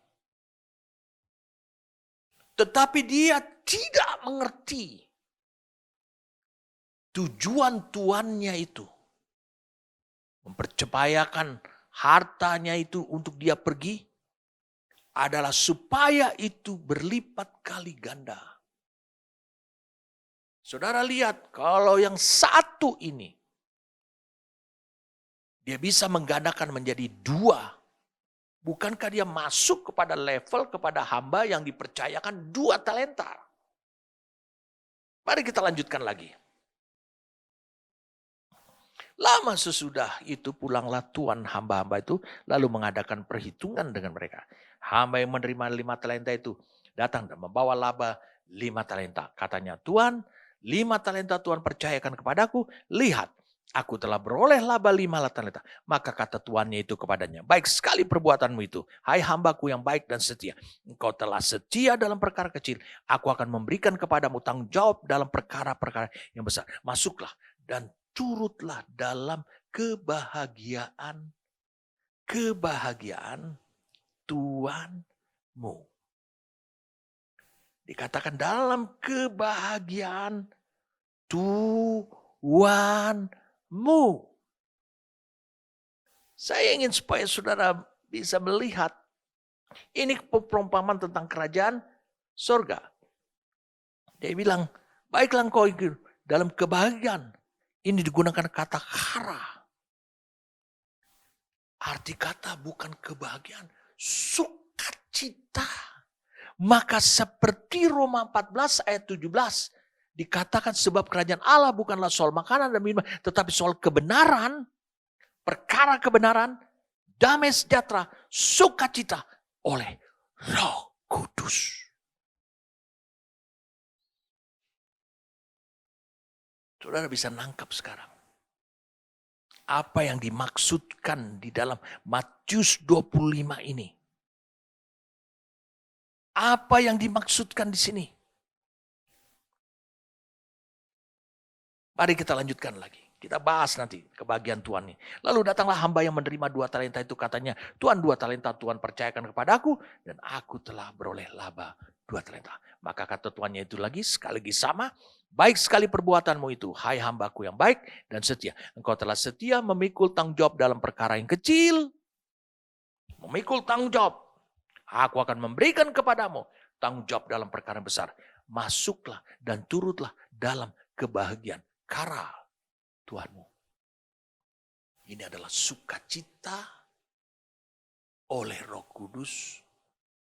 Tetapi dia tidak mengerti tujuan tuannya itu. Mempercayakan hartanya itu untuk dia pergi adalah supaya itu berlipat kali ganda. Saudara lihat kalau yang satu ini dia bisa menggandakan menjadi 2. Bukankah dia masuk kepada level kepada hamba yang dipercayakan 2 talenta? Mari kita lanjutkan lagi. Lama sesudah itu pulanglah tuan hamba-hamba itu lalu mengadakan perhitungan dengan mereka. Hamba yang menerima 5 talenta itu datang dan membawa laba 5 talenta. Katanya, Tuhan, 5 talenta Tuhan percayakan kepadaku. Lihat, aku telah beroleh laba 5 talenta. Maka kata tuannya itu kepadanya, baik sekali perbuatanmu itu. Hai hambaku yang baik dan setia. Engkau telah setia dalam perkara kecil. Aku akan memberikan kepadamu tanggung jawab dalam perkara-perkara yang besar. Masuklah dan turutlah dalam kebahagiaan Tuhanmu. Dikatakan dalam kebahagiaan Tuhanmu. Saya ingin supaya saudara bisa melihat ini perumpamaan tentang kerajaan surga. Dia bilang, baiklah engkau dalam kebahagiaan. Ini digunakan kata kara. Arti kata bukan kebahagiaan, sukacita. Maka seperti Roma 14 ayat 17 dikatakan sebab kerajaan Allah bukanlah soal makanan dan minuman, tetapi soal kebenaran, perkara kebenaran, damai sejahtera, sukacita oleh Roh Kudus. Saudara bisa nangkap sekarang apa yang dimaksudkan di dalam Matius 25 ini. Apa yang dimaksudkan di sini? Mari kita lanjutkan lagi. Kita bahas nanti kebahagiaan Tuhan ini. Lalu datanglah hamba yang menerima 2 talenta itu, katanya, Tuhan 2 talenta Tuhan percayakan kepadaku dan aku telah beroleh laba 2 talenta. Maka kata tuannya itu lagi sekali lagi sama, baik sekali perbuatanmu itu, hai hambaku yang baik dan setia. Engkau telah setia memikul tanggung jawab dalam perkara yang kecil. Memikul tanggung jawab. Aku akan memberikan kepadamu tanggung jawab dalam perkara besar. Masuklah dan turutlah dalam kebahagiaan kara Tuhanmu. Ini adalah sukacita oleh Roh Kudus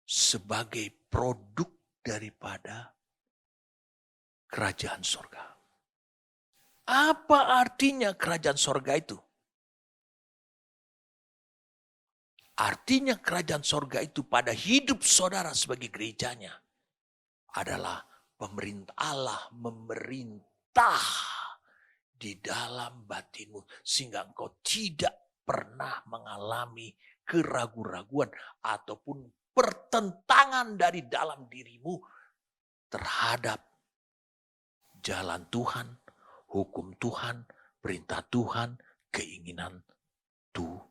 sebagai produk daripada kerajaan sorga. Apa artinya kerajaan sorga itu? Artinya kerajaan sorga itu pada hidup saudara sebagai gerejanya adalah pemerintah Allah memerintah di dalam batinmu sehingga engkau tidak pernah mengalami keraguan-raguan ataupun pertentangan dari dalam dirimu terhadap jalan Tuhan, hukum Tuhan, perintah Tuhan, keinginan Tuhan.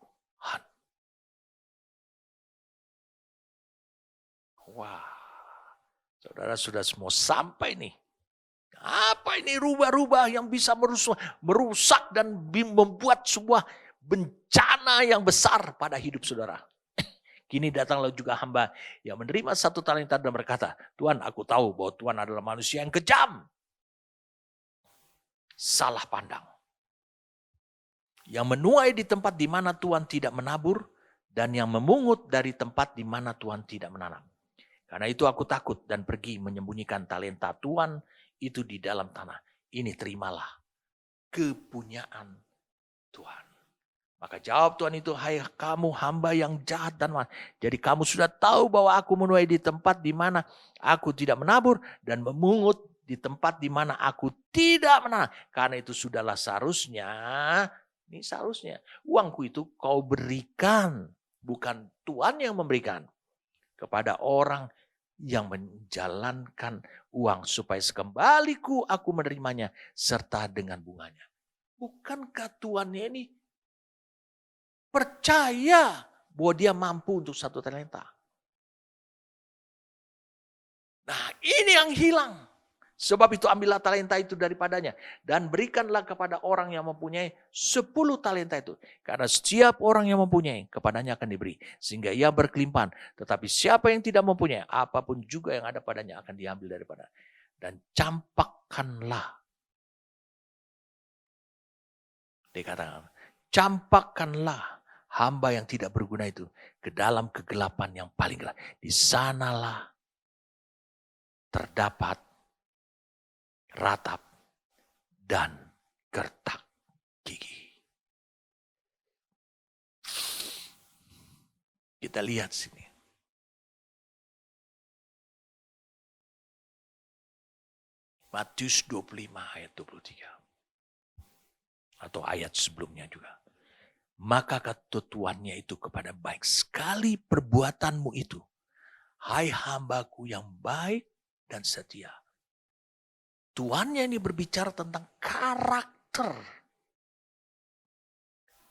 Wah, saudara sudah semua sampai nih. Apa ini rubah-rubah yang bisa merusak dan membuat sebuah bencana yang besar pada hidup saudara. Kini datanglah juga hamba yang menerima 1 talenta dan berkata, Tuhan, aku tahu bahwa Tuhan adalah manusia yang kejam. Salah pandang. Yang menuai di tempat di mana Tuhan tidak menabur dan yang memungut dari tempat di mana Tuhan tidak menanam. Karena itu aku takut dan pergi menyembunyikan talenta Tuhan itu di dalam tanah. Ini terimalah kepunyaan Tuhan. Maka jawab Tuhan itu, hai kamu hamba yang jahat dan malas. Jadi kamu sudah tahu bahwa aku menuai di tempat di mana aku tidak menabur dan memungut di tempat di mana aku tidak menanam. Karena itu sudahlah seharusnya, ini seharusnya uangku itu kau berikan. Bukan Tuhan yang memberikan kepada orang yang menjalankan uang supaya sekembaliku aku menerimanya serta dengan bunganya. Bukankah Tuhannya ini percaya bahwa dia mampu untuk 1 talenta? Nah, ini yang hilang. Sebab itu ambillah talenta itu daripadanya dan berikanlah kepada orang yang mempunyai 10 talenta itu. Karena setiap orang yang mempunyai kepadanya akan diberi sehingga ia berkelimpahan. Tetapi siapa yang tidak mempunyai apapun juga yang ada padanya akan diambil daripada. Dan campakkanlah. Dikatakan, campakkanlah hamba yang tidak berguna itu ke dalam kegelapan yang paling gelap. Di sanalah terdapat ratap dan gertak gigi. Kita lihat sini. Matius 25 ayat 23. Atau ayat sebelumnya juga. Maka kata tuannya itu kepada, baik sekali perbuatanmu itu, hai hambaku yang baik dan setia. Tuannya ini berbicara tentang karakter.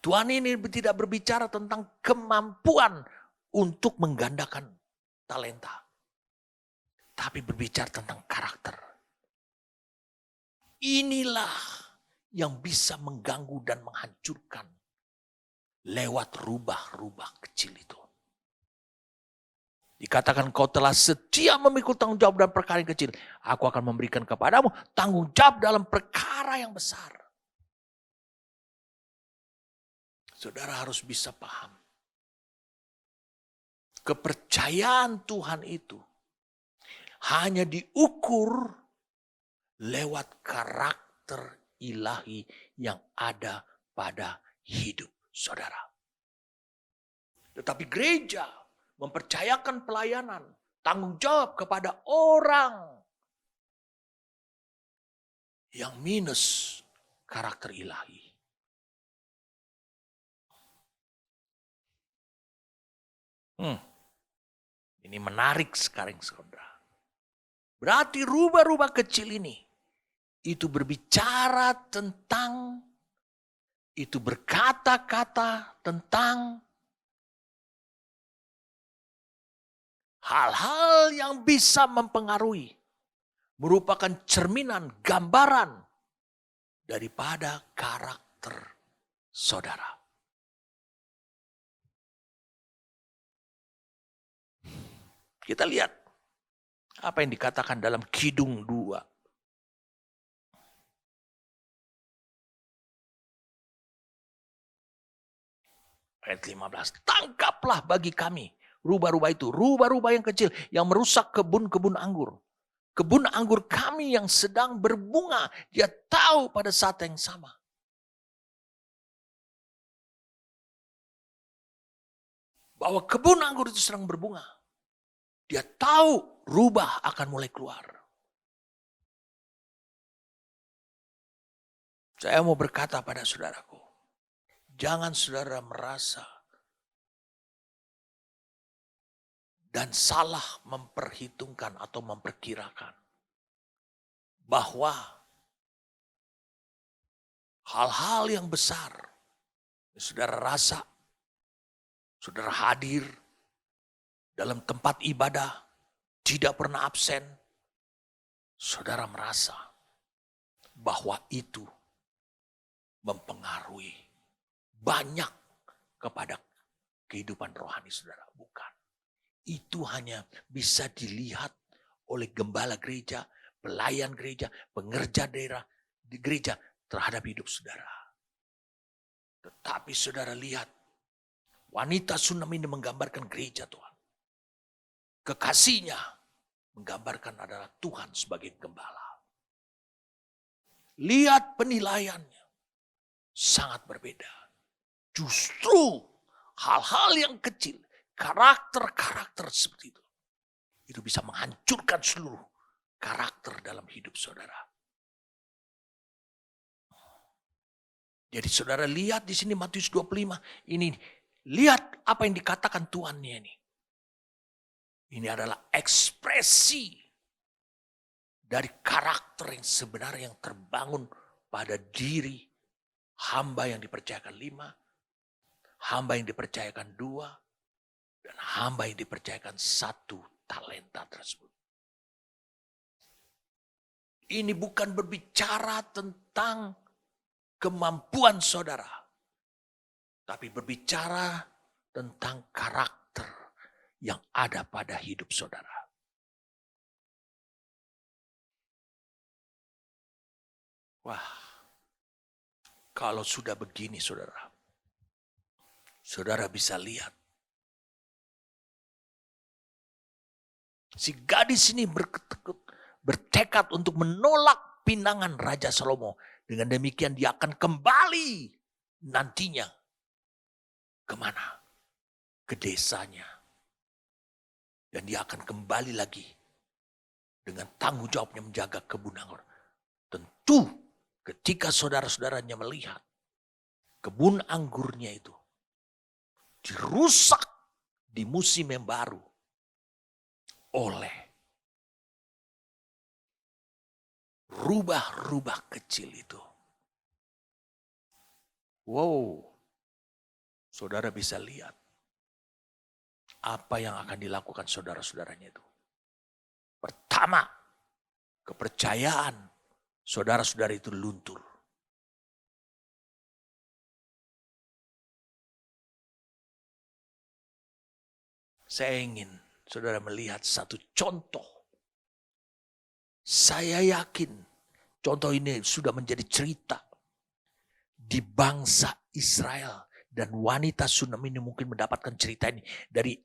Tuhan ini tidak berbicara tentang kemampuan untuk menggandakan talenta. Tapi berbicara tentang karakter. Inilah yang bisa mengganggu dan menghancurkan lewat rubah-rubah kecil itu. Dikatakan kau telah setia memikul tanggung jawab dalam perkara yang kecil. Aku akan memberikan kepadamu tanggung jawab dalam perkara yang besar. Saudara harus bisa paham. Kepercayaan Tuhan itu hanya diukur lewat karakter ilahi yang ada pada hidup saudara. Tetapi gereja mempercayakan pelayanan, tanggung jawab kepada orang yang minus karakter ilahi. Ini menarik sekarang saudara. Berarti rubah-rubah kecil ini itu berbicara tentang, itu berkata-kata tentang hal-hal yang bisa mempengaruhi, merupakan cerminan, gambaran daripada karakter saudara. Kita lihat apa yang dikatakan dalam Kidung 2. Ayat 15. Tangkaplah bagi kami rubah-rubah itu, rubah-rubah yang kecil yang merusak kebun-kebun anggur. Kebun anggur kami yang sedang berbunga, dia tahu pada saat yang sama. Bahwa kebun anggur itu sedang berbunga. Dia tahu rubah akan mulai keluar. Saya mau berkata pada saudaraku, jangan saudara merasa dan salah memperhitungkan atau memperkirakan bahwa hal-hal yang besar saudara rasa, saudara hadir dalam tempat ibadah, tidak pernah absen, saudara merasa bahwa itu mempengaruhi banyak kepada kehidupan rohani saudara. Bukan. Itu hanya bisa dilihat oleh gembala gereja, pelayan gereja, pengerja daerah di gereja terhadap hidup saudara. Tetapi saudara lihat, wanita Sunam ini menggambarkan gereja Tuhan. Kekasihnya menggambarkan adalah Tuhan sebagai gembala. Lihat penilaiannya sangat berbeda. Justru hal-hal yang kecil, karakter-karakter seperti itu bisa menghancurkan seluruh karakter dalam hidup saudara. Jadi saudara lihat di sini Matius 25 ini, lihat apa yang dikatakan Tuhannya ini. Ini adalah ekspresi dari karakter yang sebenarnya yang terbangun pada diri hamba yang dipercayakan 5, hamba yang dipercayakan 2, dan hamba yang dipercayakan 1 talenta tersebut. Ini bukan berbicara tentang kemampuan saudara, tapi berbicara tentang karakter yang ada pada hidup saudara. Wah, kalau sudah begini saudara, saudara bisa lihat. Si gadis ini bertekad untuk menolak pinangan Raja Salomo. Dengan demikian dia akan kembali nantinya. Kemana? Ke desanya. Dan dia akan kembali lagi dengan tanggung jawabnya menjaga kebun anggur. Tentu ketika saudara-saudaranya melihat kebun anggurnya itu dirusak di musim yang baru oleh rubah-rubah kecil itu. Wow, saudara bisa lihat apa yang akan dilakukan saudara-saudaranya itu. Pertama, kepercayaan saudara-saudara itu luntur. Saya ingin saudara melihat satu contoh. Saya yakin contoh ini sudah menjadi cerita di bangsa Israel. Dan wanita Sunam ini mungkin mendapatkan cerita ini dari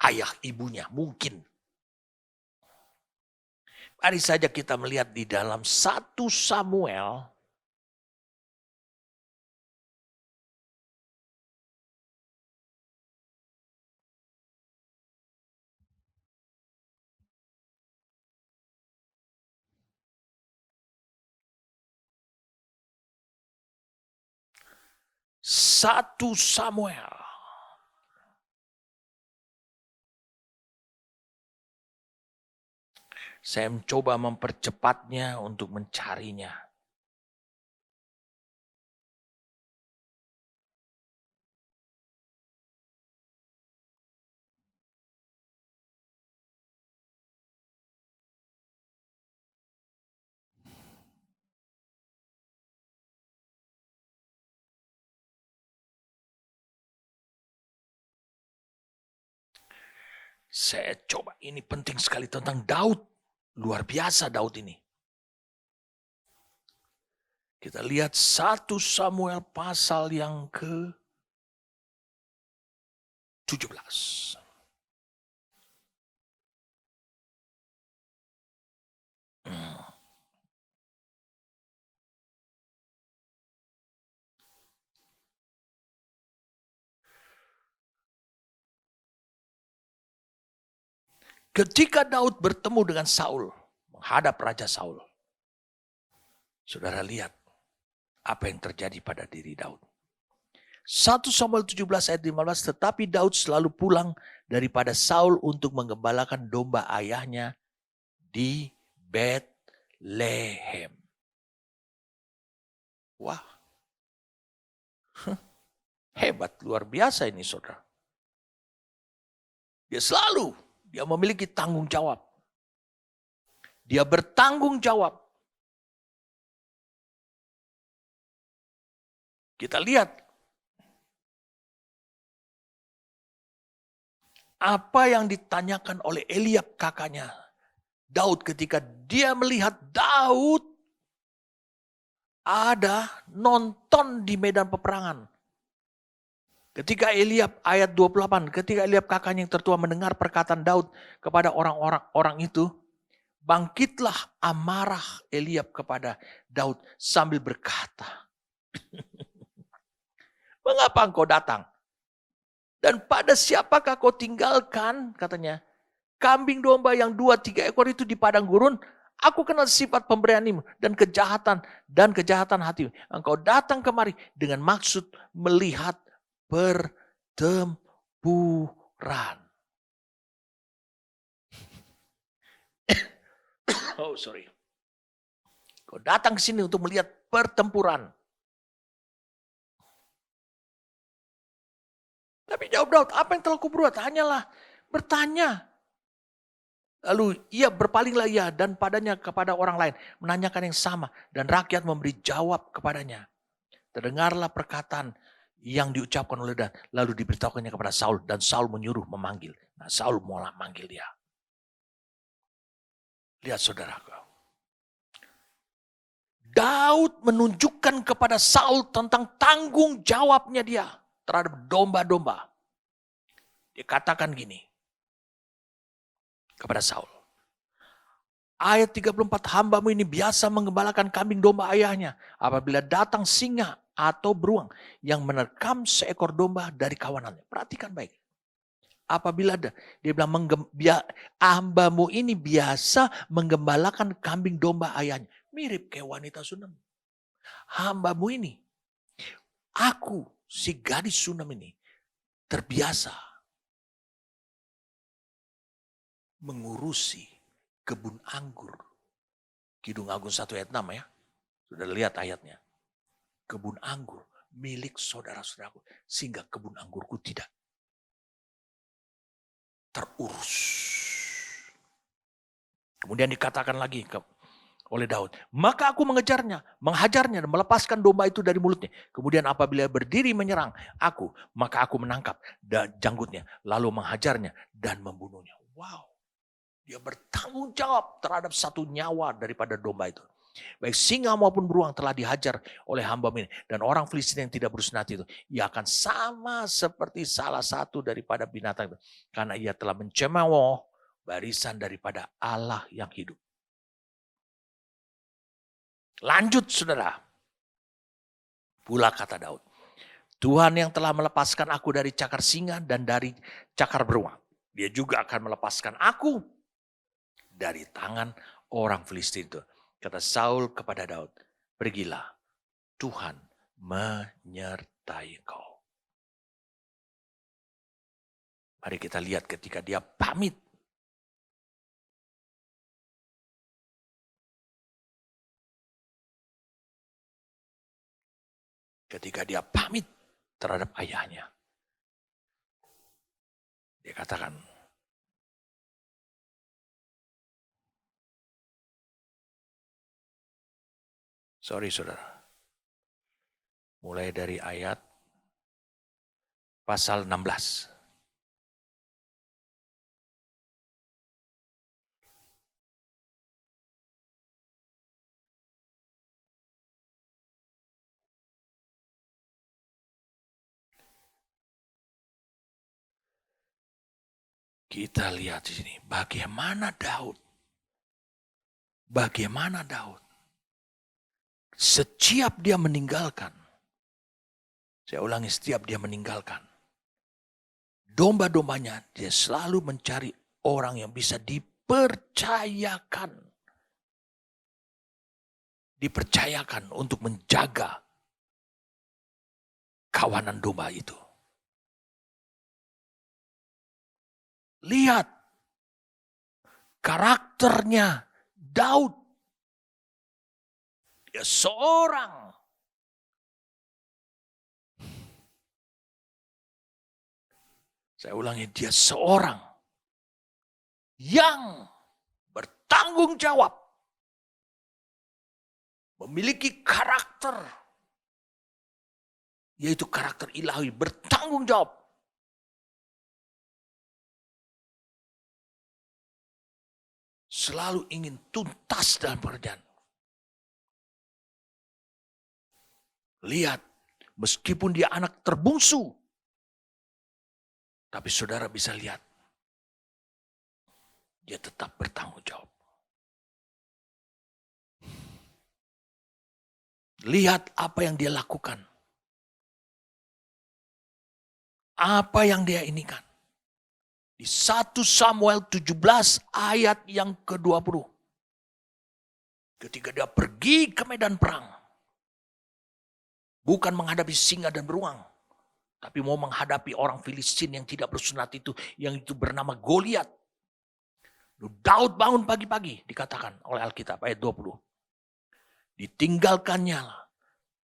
ayah ibunya. Mungkin. Mari saja kita melihat di dalam 1 Samuel. Satu Samuel. Saya mencoba mempercepatnya untuk mencarinya. Saya coba, ini penting sekali tentang Daud. Luar biasa Daud ini. Kita lihat 1 Samuel pasal yang ke-17. Ketika Daud bertemu dengan Saul, menghadap Raja Saul. Saudara lihat apa yang terjadi pada diri Daud. 1 Samuel 17 ayat 15, tetapi Daud selalu pulang daripada Saul untuk menggembalakan domba ayahnya di Betlehem. Wah, hebat, luar biasa ini saudara. Dia memiliki tanggung jawab. Dia bertanggung jawab. Kita lihat apa yang ditanyakan oleh Eliab kakaknya Daud ketika dia melihat Daud ada nonton di medan peperangan. Ketika Eliab ayat 28, ketika Eliab kakaknya yang tertua mendengar perkataan Daud kepada orang-orang itu, bangkitlah amarah Eliab kepada Daud sambil berkata, mengapa engkau datang? Dan pada siapakah kau tinggalkan, katanya, kambing domba yang 2-3 ekor itu di padang gurun? Aku kenal sifat pemberianimu dan kejahatan hatimu. Engkau datang kemari dengan maksud melihat pertempuran. Oh sorry. Kau datang ke sini untuk melihat pertempuran. Tapi jawab Daud, apa yang telah kubuat? Hanyalah bertanya. Lalu ia berpalinglah ia dan padanya kepada orang lain. Menanyakan yang sama. Dan rakyat memberi jawab kepadanya. Terdengarlah perkataan yang diucapkan oleh Dan. Lalu diberitahukannya kepada Saul. Dan Saul menyuruh memanggil. Nah Saul mulai manggil dia. Lihat saudaraku. Daud menunjukkan kepada Saul tentang tanggung jawabnya dia terhadap domba-domba. Dia katakan gini kepada Saul. Ayat 34, hambamu ini biasa menggembalakan kambing domba ayahnya. Apabila datang singa atau beruang yang menerkam seekor domba dari kawanannya. Perhatikan baik. Apabila ada, dia bilang hambamu ini biasa menggembalakan kambing domba ayahnya. Mirip kayak wanita Sunam. Hambamu ini, aku si gadis Sunam ini terbiasa mengurusi kebun anggur. Kidung Agung 1 ayat 6 ya. Sudah lihat ayatnya. Kebun anggur milik saudara-saudaraku. Sehingga kebun anggurku tidak terurus. Kemudian dikatakan lagi oleh Daud. Maka aku mengejarnya, menghajarnya dan melepaskan domba itu dari mulutnya. Kemudian apabila berdiri menyerang aku, maka aku menangkap janggutnya. Lalu menghajarnya dan membunuhnya. Wow. Dia bertanggung jawab terhadap satu nyawa daripada domba itu. Baik singa maupun beruang telah dihajar oleh hamba ini. Dan orang Filistin yang tidak bersunat itu, ia akan sama seperti salah satu daripada binatang itu. Karena ia telah mencemooh barisan daripada Allah yang hidup. Lanjut saudara. Pula kata Daud. Tuhan yang telah melepaskan aku dari cakar singa dan dari cakar beruang. Dia juga akan melepaskan aku dari tangan orang Filistin itu. Kata Saul kepada Daud. Pergilah, Tuhan menyertai kau. Mari kita lihat ketika dia pamit. Ketika dia pamit terhadap ayahnya. Dia katakan, sorry saudara. Mulai dari ayat pasal 16. Kita lihat di sini bagaimana Daud. Bagaimana Daud. Setiap dia meninggalkan. Saya ulangi, setiap dia meninggalkan. Domba-dombanya dia selalu mencari orang yang bisa dipercayakan. Dipercayakan untuk menjaga kawanan domba itu. Lihat karakternya Daud. Dia seorang saya ulangi, dia seorang yang bertanggung jawab. Memiliki karakter. Yaitu karakter ilahi, bertanggung jawab. Selalu ingin tuntas dalam pekerjaan. Lihat, meskipun dia anak terbungsu. Tapi saudara bisa lihat. Dia tetap bertanggung jawab. Lihat apa yang dia lakukan. Apa yang dia inikan. Di 1 Samuel 17 ayat yang ke-20. Ketika dia pergi ke medan perang. Bukan menghadapi singa dan beruang. Tapi mau menghadapi orang Filistin yang tidak bersunat itu. Yang itu bernama Goliat. Daud bangun pagi-pagi dikatakan oleh Alkitab ayat 20. Ditinggalkannya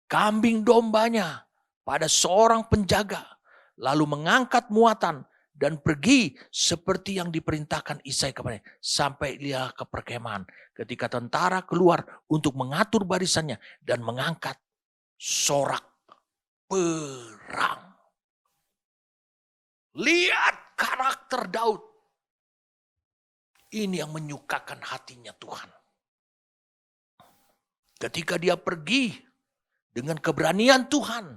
kambing dombanya pada seorang penjaga. Lalu mengangkat muatan. Dan pergi seperti yang diperintahkan Isai kepadanya. Sampai dia ke perkemahan. Ketika tentara keluar untuk mengatur barisannya. Dan mengangkat sorak perang. Lihat karakter Daud. Ini yang menyukakan hatinya Tuhan. Ketika dia pergi dengan keberanian Tuhan.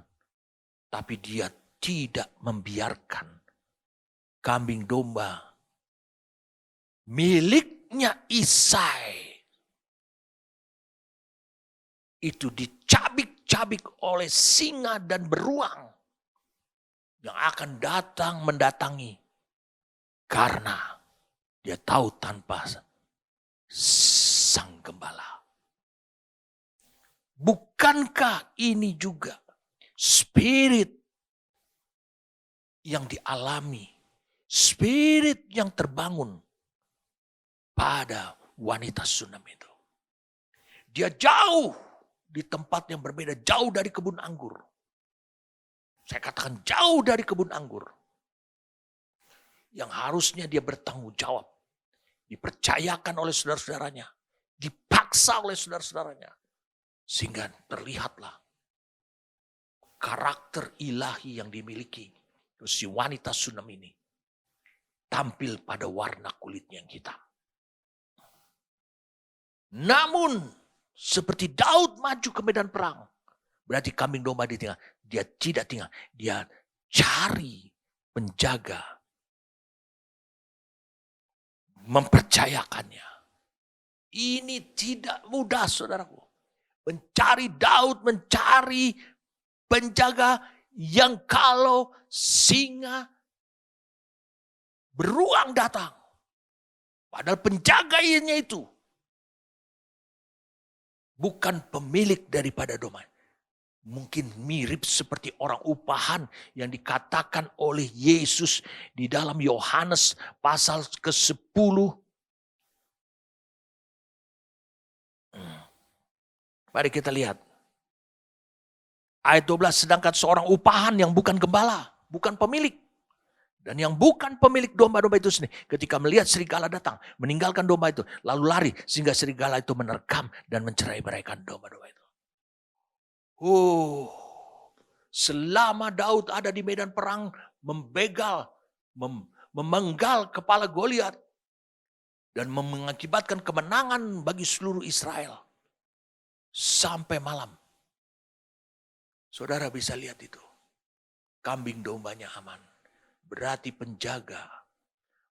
Tapi dia tidak membiarkan kambing domba miliknya Isai itu dicabik-cabik oleh singa dan beruang yang akan datang mendatangi karena dia tahu tanpa sang gembala Bukankah ini juga spirit yang dialami, spirit yang terbangun pada wanita Sunam itu. Dia jauh di tempat yang berbeda, jauh dari kebun anggur. Saya katakan jauh dari kebun anggur. Yang harusnya dia bertanggung jawab. Dipercayakan oleh saudara-saudaranya. Dipaksa oleh saudara-saudaranya. Sehingga terlihatlah karakter ilahi yang dimiliki si wanita Sunam ini. Tampil pada warna kulitnya yang hitam. Namun seperti Daud maju ke medan perang. Berarti kambing domba ditinggal. Dia tidak tinggal. Dia cari penjaga. Mempercayakannya. Ini tidak mudah saudaraku. Mencari Daud, mencari penjaga yang kalau singa beruang datang. Padahal penjaganya itu bukan pemilik daripada domba. Mungkin mirip seperti orang upahan yang dikatakan oleh Yesus di dalam Yohanes pasal ke-10. Mari kita lihat. Ayat 12, sedangkan seorang upahan yang bukan gembala, bukan pemilik. Dan yang bukan pemilik domba-domba itu sendiri, ketika melihat serigala datang, meninggalkan domba itu, lalu lari sehingga serigala itu menerkam dan mencerai-beraikan domba-domba itu. Selama Daud ada di medan perang, membegal, memenggal kepala Goliat, dan mengakibatkan kemenangan bagi seluruh Israel. Sampai malam. Saudara bisa lihat itu. Kambing dombanya aman. Berarti penjaga.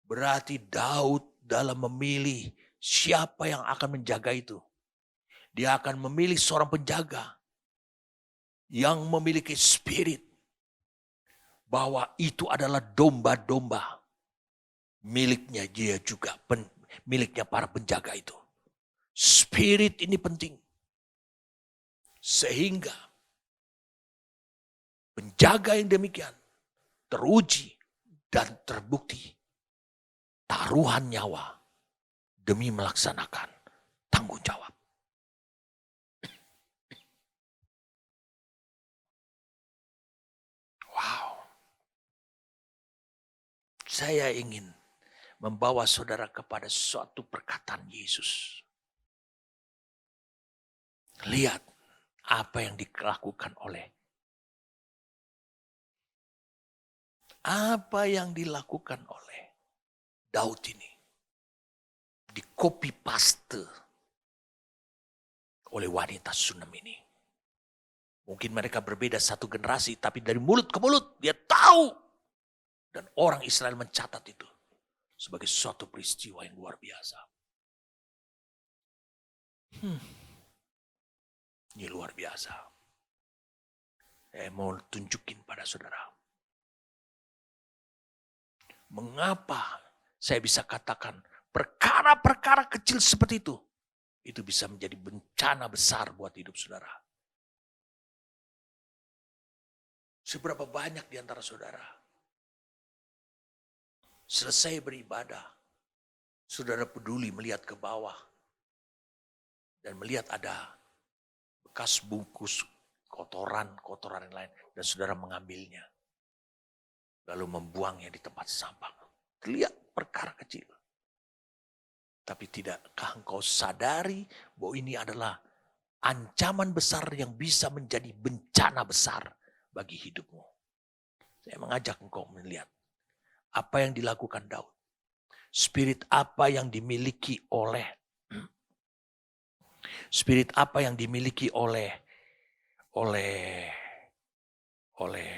Berarti Daud dalam memilih siapa yang akan menjaga itu. Dia akan memilih seorang penjaga. Yang memiliki spirit. Bahwa itu adalah domba-domba. Miliknya dia juga. Miliknya para penjaga itu. Spirit ini penting. Sehingga penjaga yang demikian teruji dan terbukti taruhan nyawa demi melaksanakan tanggung jawab. Wow. Saya ingin membawa saudara kepada suatu perkataan Yesus. Lihat apa yang dilakukan oleh Daud ini. Di copy paste oleh wanita Sunam ini. Mungkin mereka berbeda satu generasi, tapi dari mulut ke mulut dia tahu. Dan orang Israel mencatat itu sebagai suatu peristiwa yang luar biasa. Ini luar biasa. Saya mau tunjukin pada saudara. Mengapa saya bisa katakan perkara-perkara kecil seperti itu bisa menjadi bencana besar buat hidup saudara. Seberapa banyak di antara saudara selesai beribadah, saudara peduli melihat ke bawah dan melihat ada bekas bungkus kotoran yang lain dan saudara mengambilnya. Lalu membuangnya di tempat sampah. Lihat perkara kecil. Tapi tidakkah engkau sadari bahwa ini adalah ancaman besar yang bisa menjadi bencana besar bagi hidupmu. Saya mengajak engkau melihat apa yang dilakukan Daud. Spirit apa yang dimiliki oleh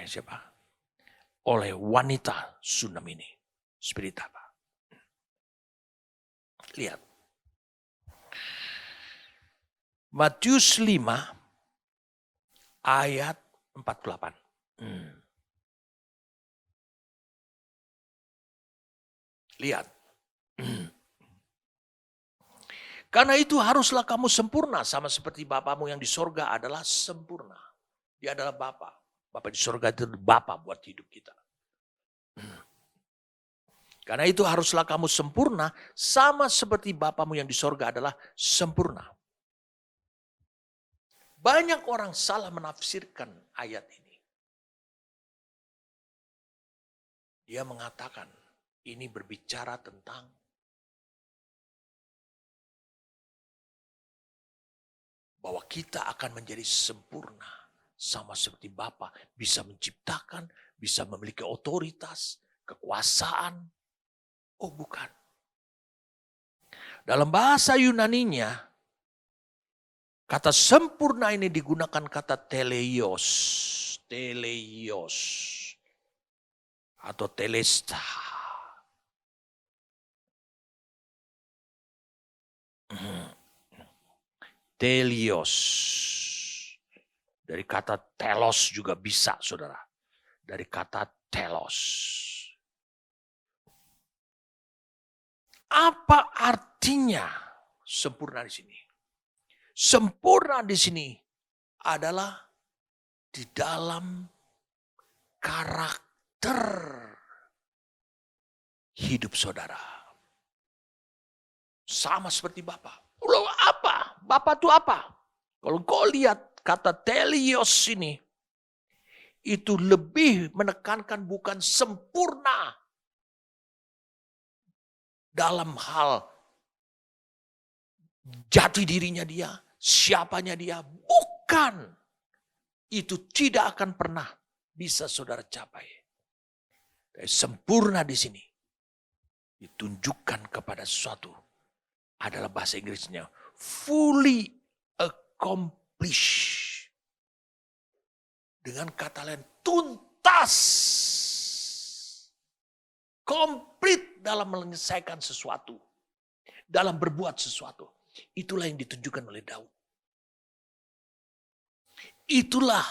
siapa? Oleh wanita Sunam ini. Spirit apa? Lihat. Matius 5 ayat 48. Lihat. Karena itu haruslah kamu sempurna sama seperti Bapamu yang di sorga adalah sempurna. Dia adalah Bapa. Bapa di sorga itu Bapa buat hidup kita. Karena itu haruslah kamu sempurna sama seperti Bapamu yang di sorga adalah sempurna. Banyak orang salah menafsirkan ayat ini. Dia mengatakan ini berbicara tentang bahwa kita akan menjadi sempurna sama seperti Bapa, bisa menciptakan, bisa memiliki otoritas, kekuasaan. Oh bukan. Dalam bahasa Yunaninya, kata sempurna ini digunakan kata teleios, teleios atau telesta. Telios. Dari kata telos juga bisa, saudara. Dari kata telos. Apa artinya sempurna di sini? Sempurna di sini adalah di dalam karakter hidup saudara. Sama seperti Bapak. Loh apa? Bapak itu apa? Kalau kau lihat kata telios ini, itu lebih menekankan bukan sempurna dalam hal jati dirinya dia, siapanya dia. Bukan. Itu tidak akan pernah bisa saudara capai. Sempurna di sini ditunjukkan kepada sesuatu. Adalah bahasa Inggrisnya fully accomplished. Dengan kata lain tuntas. Komplit dalam menyelesaikan sesuatu. Dalam berbuat sesuatu. Itulah yang ditunjukkan oleh Daud. Itulah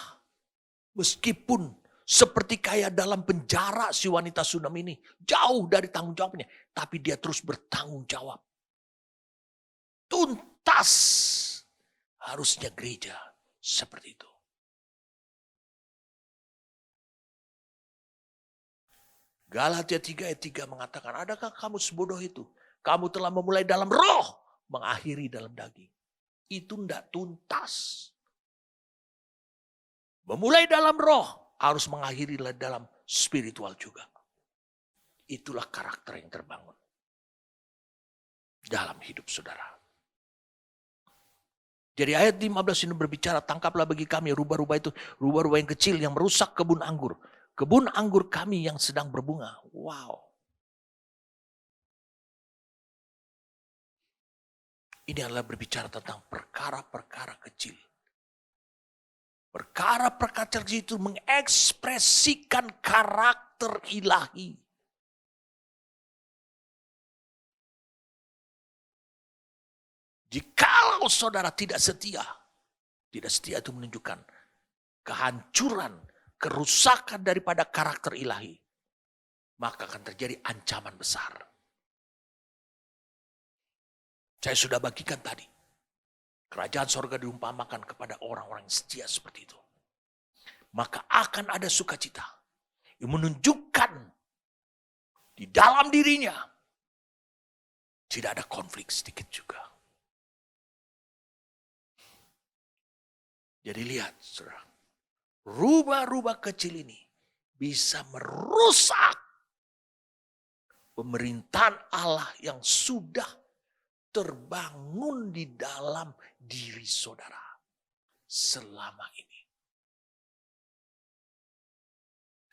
meskipun seperti kayak dalam penjara si wanita Sunam ini. Jauh dari tanggung jawabnya. Tapi dia terus bertanggung jawab. Tuntas. Harusnya gereja seperti itu. Galatia 3 ayat 3 mengatakan, adakah kamu sebodoh itu? Kamu telah memulai dalam roh, mengakhiri dalam daging. Itu tidak tuntas. Memulai dalam roh, harus mengakhiri dalam spiritual juga. Itulah karakter yang terbangun dalam hidup saudara. Jadi ayat 15 ini berbicara, tangkaplah bagi kami rubah-rubah itu, rubah-rubah yang kecil yang merusak kebun anggur. Kebun anggur kami yang sedang berbunga. Wow. Ini adalah berbicara tentang perkara-perkara kecil. Perkara-perkara kecil itu mengekspresikan karakter ilahi. Jikalau saudara tidak setia itu menunjukkan kehancuran, kerusakan daripada karakter ilahi. Maka akan terjadi ancaman besar. Saya sudah bagikan tadi. Kerajaan sorga diumpamakan kepada orang-orang yang setia seperti itu. Maka akan ada sukacita. Yang menunjukkan di dalam dirinya tidak ada konflik sedikit juga. Jadi lihat, saudara, rubah-rubah kecil ini bisa merusak pemerintahan Allah yang sudah terbangun di dalam diri saudara selama ini.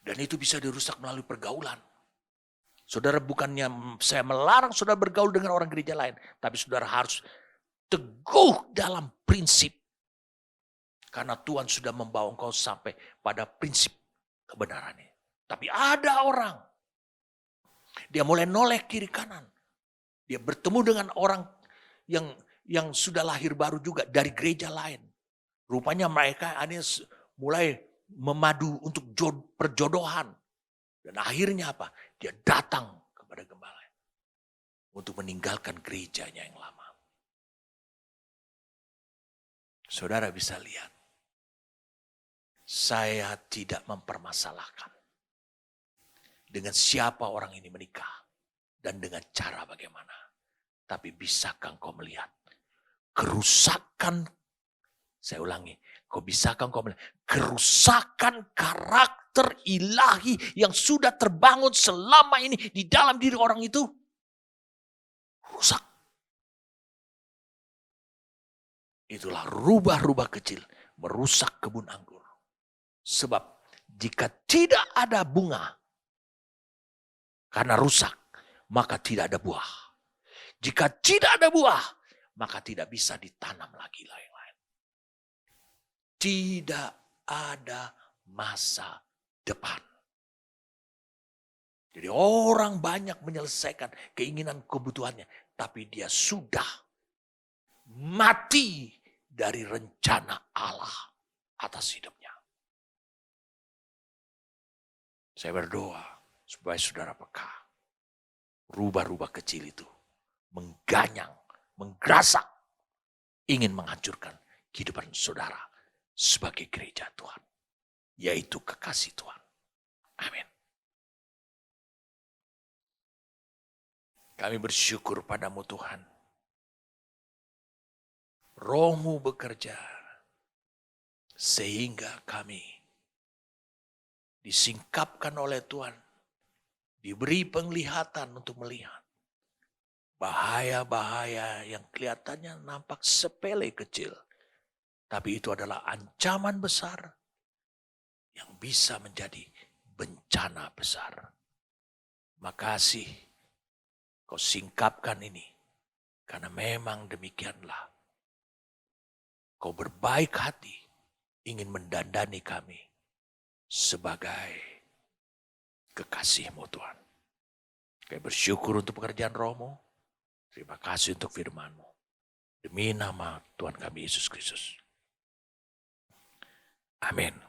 Dan itu bisa dirusak melalui pergaulan. Saudara, bukannya saya melarang saudara bergaul dengan orang gereja lain, tapi saudara harus teguh dalam prinsip. Karena Tuhan sudah membawa engkau sampai pada prinsip kebenarannya. Tapi ada orang, dia mulai noleh kiri kanan. Dia bertemu dengan orang yang sudah lahir baru juga dari gereja lain. Rupanya mereka mulai memadu untuk perjodohan. Dan akhirnya apa? Dia datang kepada gembala untuk meninggalkan gerejanya yang lama. Saudara bisa lihat, saya tidak mempermasalahkan dengan siapa orang ini menikah dan dengan cara bagaimana. Tapi bisakah engkau melihat kerusakan, saya ulangi, bisakah engkau melihat kerusakan karakter ilahi yang sudah terbangun selama ini di dalam diri orang itu? Rusak. Itulah rubah-rubah kecil merusak kebun anggur. Sebab jika tidak ada bunga karena rusak, maka tidak ada buah. Jika tidak ada buah, maka tidak bisa ditanam lagi yang lain. Tidak ada masa depan. Jadi orang banyak menyelesaikan keinginan kebutuhannya, tapi dia sudah mati dari rencana Allah atas hidupnya. Saya berdoa supaya saudara peka. Rubah-rubah kecil itu mengganyang, menggerasak, ingin menghancurkan kehidupan saudara sebagai gereja Tuhan, yaitu kekasih Tuhan. Amin. Kami bersyukur padamu Tuhan. Roh-Mu bekerja sehingga kami disingkapkan oleh Tuhan, diberi penglihatan untuk melihat bahaya-bahaya yang kelihatannya nampak sepele kecil. Tapi itu adalah ancaman besar yang bisa menjadi bencana besar. Makasih kau singkapkan ini. Karena memang demikianlah. Kau berbaik hati ingin mendandani kami sebagai kekasih-Mu Tuhan. Kami bersyukur untuk pekerjaan Roh-Mu. Terima kasih untuk firman-Mu. Demi nama Tuhan kami Yesus Kristus. Amin.